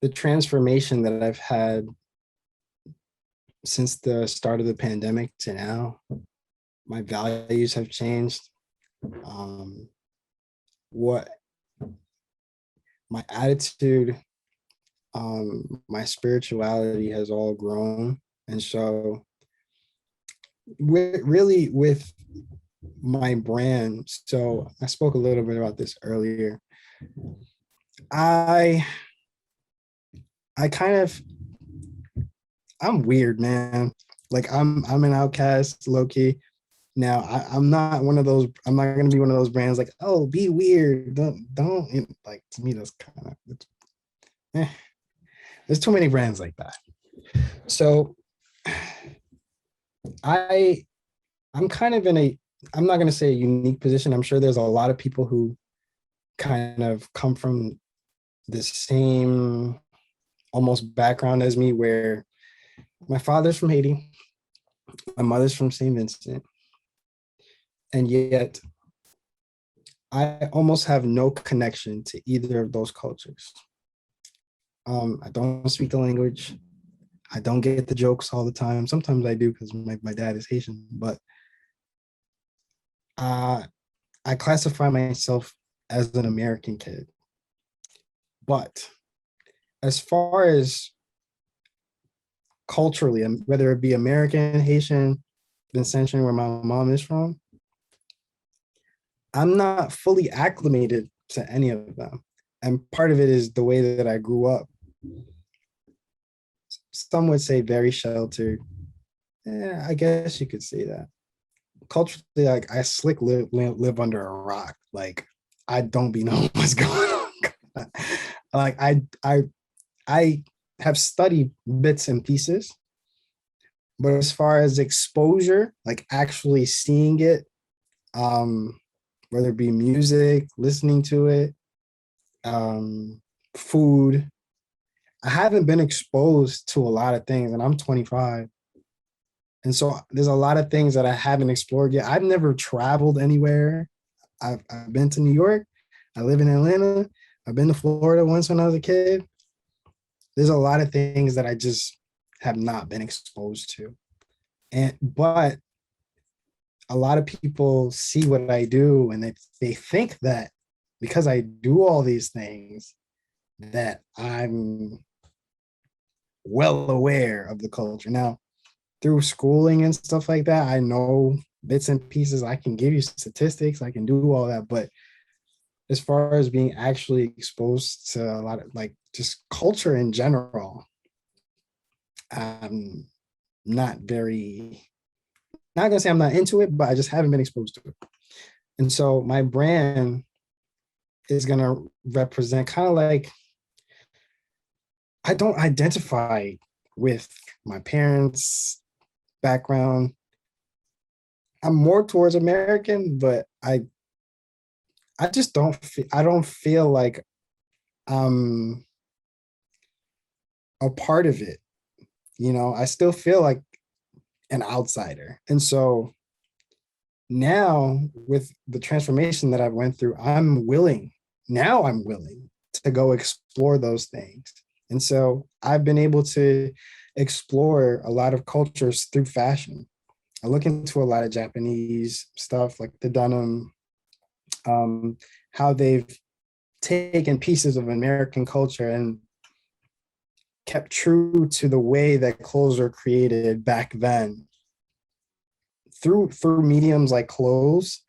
the transformation that I've had since the start of the pandemic to now, my values have changed. What my attitude, my spirituality has all grown. And so with my brand. So I spoke a little bit about this earlier. I I kind of I'm weird, man. Like I'm an outcast, low key. Now I'm not one of those. I'm not gonna be one of those brands like, oh, be weird. Don't like to me. That's kind of eh. There's too many brands like that. So I I'm kind of in a I'm not gonna say a unique position. I'm sure there's a lot of people who kind of come from the same almost background as me, where my father's from Haiti, my mother's from St. Vincent, and yet I almost have no connection to either of those cultures. I don't speak the language. I don't get the jokes all the time. Sometimes I do because my dad is Haitian, but uh, I classify myself as an American kid. But as far as culturally, whether it be American, Haitian, Vincentian, where my mom is from, I'm not fully acclimated to any of them. And part of it is the way that I grew up. Some would say very sheltered. Yeah, I guess you could say that. Culturally, like I slick live under a rock. Like I don't be knowing what's going on. Like I have studied bits and pieces, but as far as exposure, like actually seeing it, whether it be music, listening to it, food, I haven't been exposed to a lot of things, and I'm 25. And so there's a lot of things that I haven't explored yet. I've never traveled anywhere. I've been to New York. I live in Atlanta. I've been to Florida once when I was a kid. There's a lot of things that I just have not been exposed to. But a lot of people see what I do and they think that because I do all these things, that I'm well aware of the culture. Now, through schooling and stuff like that, I know bits and pieces. I can give you statistics, I can do all that. But as far as being actually exposed to a lot of like just culture in general, I'm not very, not gonna say I'm not into it, but I just haven't been exposed to it. And so my brand is gonna represent kind of like, I don't identify with my parents' background. I'm more towards American, but I just I don't feel like I'm a part of it. You know, I still feel like an outsider. And so now with the transformation that I went through, I'm willing to go explore those things. And so I've been able to explore a lot of cultures through fashion. I look into a lot of Japanese stuff like the denim, how they've taken pieces of American culture and kept true to the way that clothes were created back then. Through mediums like clothes,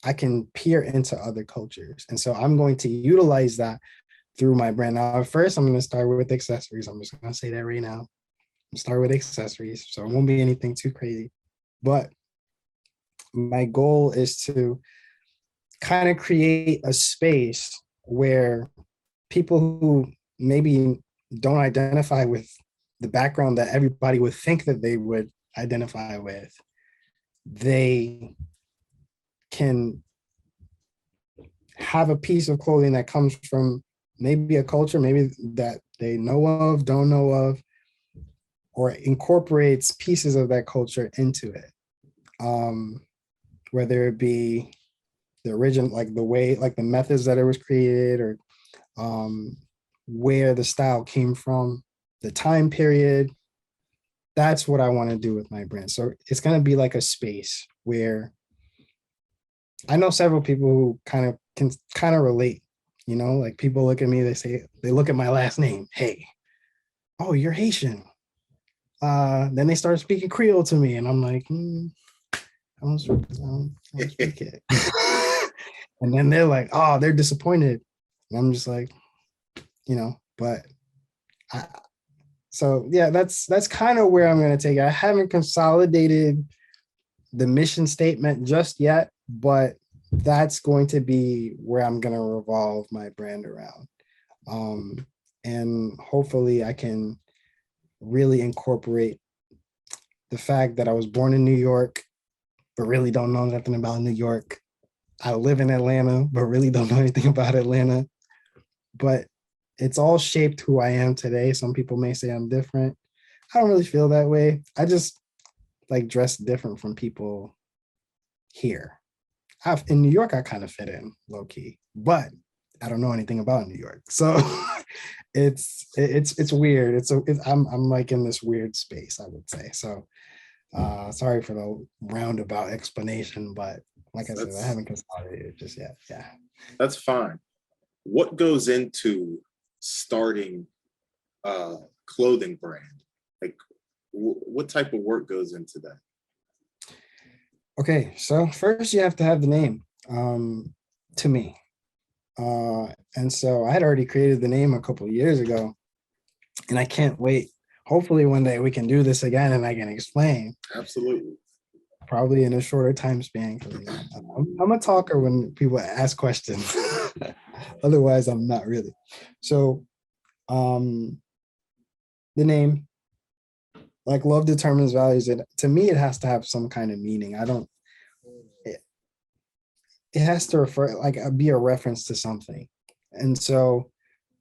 I can peer into other cultures. And so I'm going to utilize that through my brand. Now, first, I'm going to start with accessories. I'm just going to say that right now. Start with accessories. So it won't be anything too crazy. But my goal is to kind of create a space where people who maybe don't identify with the background that everybody would think that they would identify with, they can have a piece of clothing that comes from maybe a culture, maybe that they know of, don't know of, or incorporates pieces of that culture into it. Whether it be the origin, like the way, like the methods that it was created, or where the style came from, the time period. That's what I want to do with my brand. So it's going to be like a space where I know several people who can kind of relate, you know, like people look at me, they look at my last name. Hey, oh, you're Haitian. Then they start speaking Creole to me and I'm like, don't speak it. And then they're like, oh, they're disappointed. And I'm just like, but so yeah, that's kind of where I'm going to take it. I haven't consolidated the mission statement just yet, but that's going to be where I'm going to revolve my brand around. And hopefully I can really incorporate the fact that I was born in New York, but really don't know nothing about New York. I live in Atlanta, but really don't know anything about Atlanta. But it's all shaped who I am today. Some people may say I'm different. I don't really feel that way. I just like dress different from people here. In New York, I kind of fit in low key, but I don't know anything about New York. So it's weird. I'm like in this weird space, I would say. So sorry for the roundabout explanation, but like I said, I haven't consolidated just yet. Yeah. That's fine. What goes into starting a clothing brand? Like what type of work goes into that? Okay, so first you have to have the name, to me. And so I had already created the name a couple of years ago, and I can't wait. Hopefully one day we can do this again and I can explain. Absolutely. Probably in a shorter time span. I'm a talker when people ask questions. Otherwise, I'm not really. So the name, like love determines values. To me, it has to have some kind of meaning. It has to refer, like be a reference to something. And so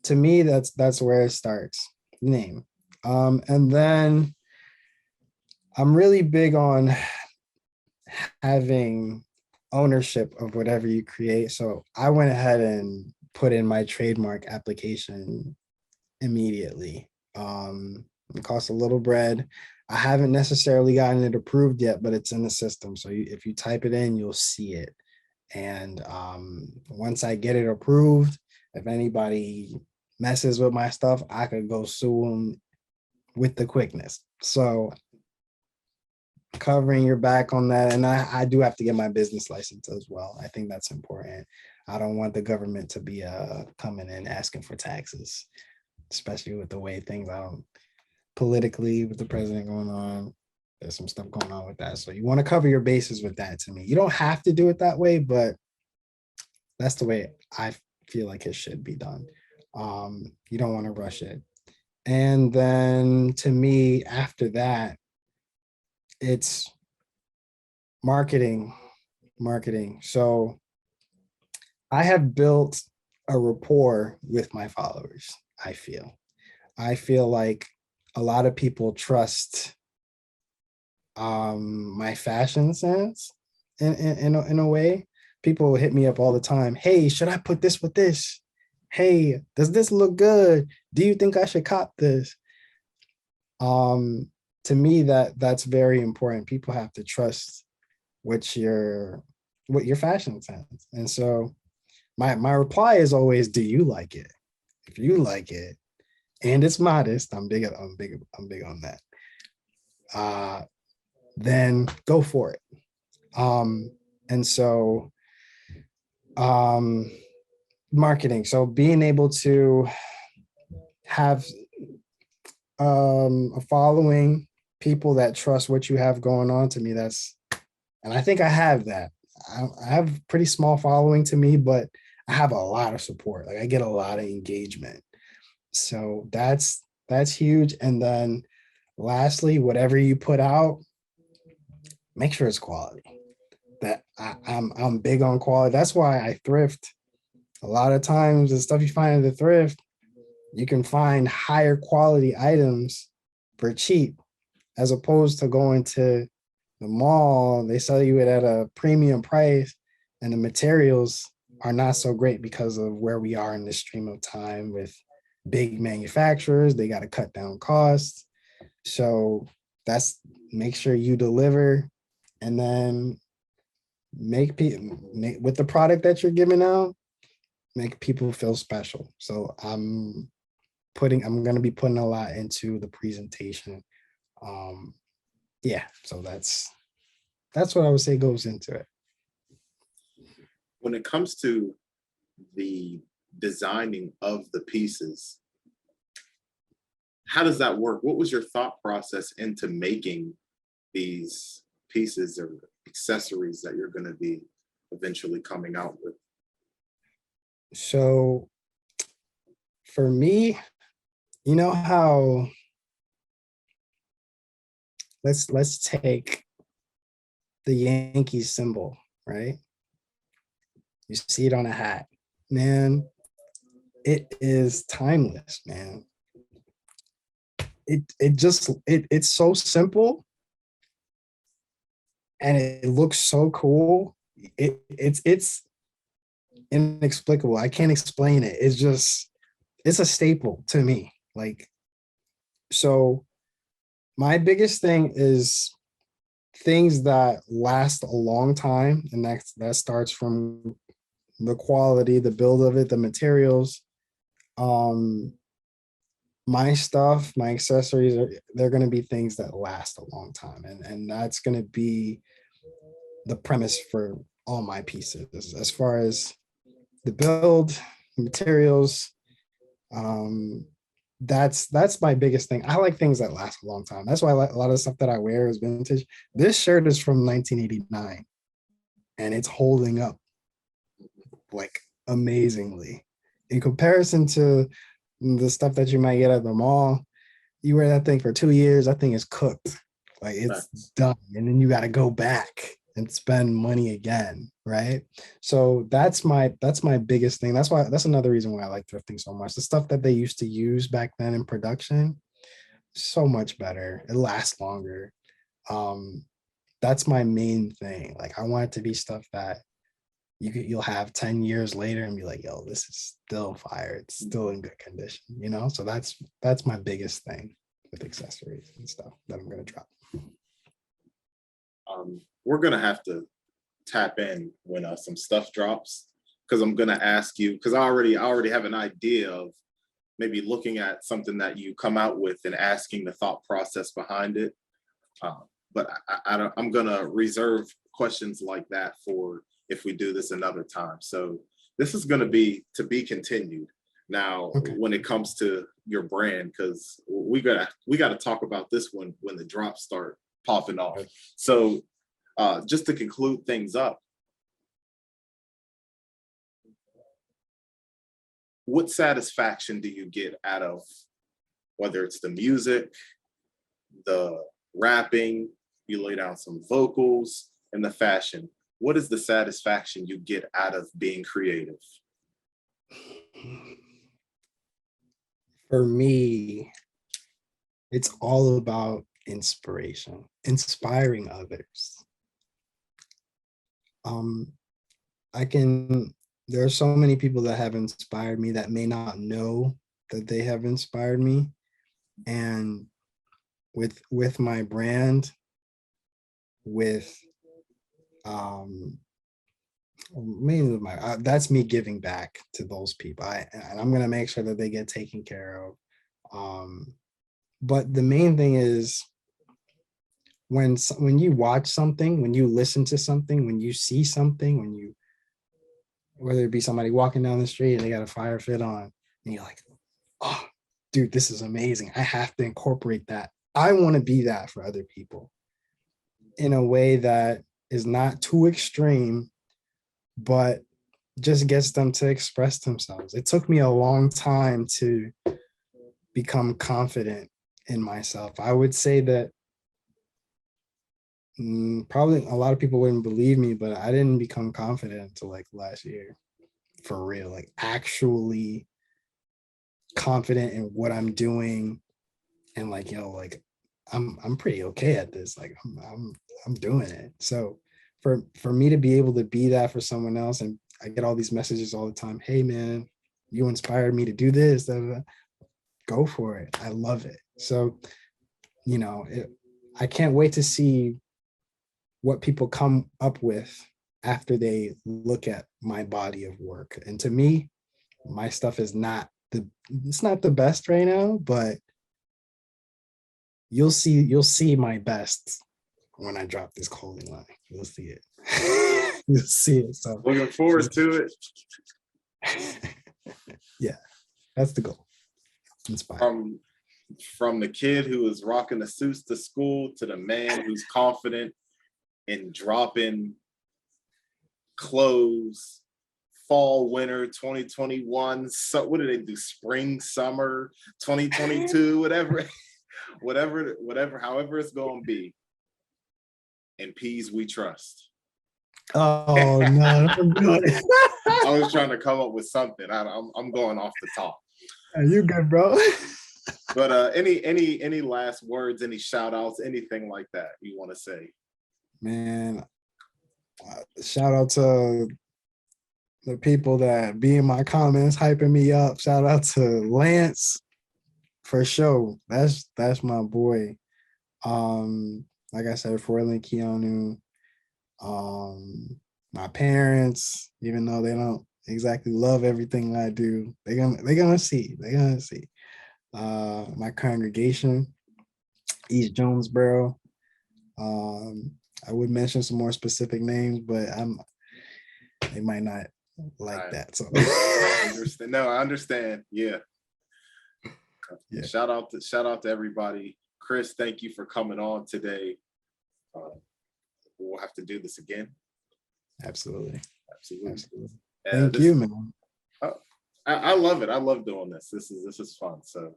to me, that's where it starts, name. And then I'm really big on having ownership of whatever you create. So I went ahead and put in my trademark application immediately. It costs a little bread. I haven't necessarily gotten it approved yet, but it's in the system. So if you type it in, you'll see it. And once I get it approved, if anybody messes with my stuff, I could go sue them with the quickness. So covering your back on that. And I do have to get my business license as well. I think that's important. I don't want the government to be coming in asking for taxes, especially with the way things are politically with the president going on. There's some stuff going on with that. So you want to cover your bases with that to me. You don't have to do it that way, but that's the way I feel like it should be done. You don't want to rush it. And then to me, after that, it's marketing. So I have built a rapport with my followers, I feel like a lot of people trust my fashion sense in a way. People hit me up all the time. Hey, should I put this with this? Hey, does this look good? Do you think I should cop this? To me, that's very important. People have to trust what your fashion sense. And so my reply is always, do you like it? If you like it and it's modest, I'm big on that. Then go for it. And so marketing. So being able to have a following, people that trust what you have going on, to me, and I think I have that. I have pretty small following to me, but I have a lot of support. Like I get a lot of engagement. So that's huge. And then lastly, whatever you put out, make sure it's quality. That I'm big on quality. That's why I thrift. A lot of times the stuff you find at the thrift, you can find higher quality items for cheap, as opposed to going to the mall. They sell you it at a premium price and the materials are not so great because of where we are in the stream of time with big manufacturers. They got to cut down costs. So make sure you deliver, and then make people with the product that you're giving out, make people feel special. So I'm going to be putting a lot into the presentation. Yeah, so that's that's what I would say goes into it. When it comes to the designing of the pieces, how does that work? What was your thought process into making these pieces or accessories that you're going to be eventually coming out with? So for me, you know how let's take the Yankees symbol, right? You see it on a hat. Man, it is timeless, man. It's so simple and it looks so cool. It's inexplicable. I can't explain it. It's a staple to me. Like, so my biggest thing is things that last a long time, and that starts from the quality, the build of it, the materials. My stuff, my accessories they're going to be things that last a long time, and that's going to be the premise for all my pieces as far as the build, materials. That's my biggest thing. I like things that last a long time. That's why a lot of stuff that I wear is vintage. This shirt is from 1989 and it's holding up like amazingly in comparison to the stuff that you might get at the mall. You wear that thing for 2 years, that thing is cooked, like it's done, and then you got to go back and spend money again, right? So that's my biggest thing. That's another reason why I like thrifting so much. The stuff that they used to use back then in production, so much better. It lasts longer. That's my main thing. Like I want it to be stuff that you'll have 10 years later and be like, yo, this is still fire. It's still in good condition, you know? So that's my biggest thing with accessories and stuff that I'm gonna drop. We're gonna have to tap in when some stuff drops, because I'm gonna ask you, because I already have an idea of maybe looking at something that you come out with and asking the thought process behind it. But I'm gonna reserve questions like that for if we do this another time. So this is gonna be to be continued. Now, okay, when it comes to your brand, because we gotta talk about this when the drops start popping off. So just to conclude things up, what satisfaction do you get out of whether it's the music, the rapping, you lay down some vocals, and the fashion? What is the satisfaction you get out of being creative? For me, it's all about inspiration, inspiring others. There are so many people that have inspired me that may not know that they have inspired me. And with my brand, with mainly my that's me giving back to those people. And I'm gonna make sure that they get taken care of. But the main thing is when you watch something, when you listen to something, when you see something, whether it be somebody walking down the street and they got a fire fit on, and you're like, oh, dude, this is amazing. I have to incorporate that. I want to be that for other people in a way that is not too extreme, but just gets them to express themselves. It took me a long time to become confident in myself. I would say that probably a lot of people wouldn't believe me, but I didn't become confident until like last year, for real, like actually confident in what I'm doing, and like, yo, like I'm pretty okay at this. Like I'm doing it. So for me to be able to be that for someone else, and I get all these messages all the time, hey man, you inspired me to do this, blah, blah, blah. Go for it. I love it. So, you know, I can't wait to see what people come up with after they look at my body of work. And to me, my stuff is not the best right now, but you'll see my best when I drop this clothing line. You'll see it. You'll see it. So Looking forward to it. Yeah, that's the goal. Inspired. From the kid who is rocking the suits to school to the man who's confident in dropping clothes fall winter 2021. So what do they do? Spring summer 2022, whatever, however it's going to be. In Peas we trust. Oh no, I'm good. I was trying to come up with something. I'm going off the top. You good, bro? But any last words, any shout outs, anything like that you want to say? Man, shout out to the people that be in my comments hyping me up. Shout out to Lance for sure. That's my boy. Like I said, Forlin Keanu. My parents, even though they don't exactly love everything I do, they're gonna see. My congregation, East Jonesboro. I would mention some more specific names, but they might not like that. So I understand. No, I understand. Yeah. Yeah. Shout out to everybody. Chris, thank you for coming on today. We'll have to do this again. Absolutely. Thank you, man. I love it. I love doing this. This is fun. So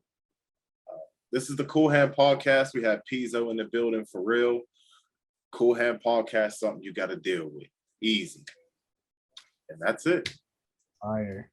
this is the Cool Hand Podcast. We have Peezo in the building for real. Cool Hand Podcast, something you got to deal with. Easy. And that's it. Fire.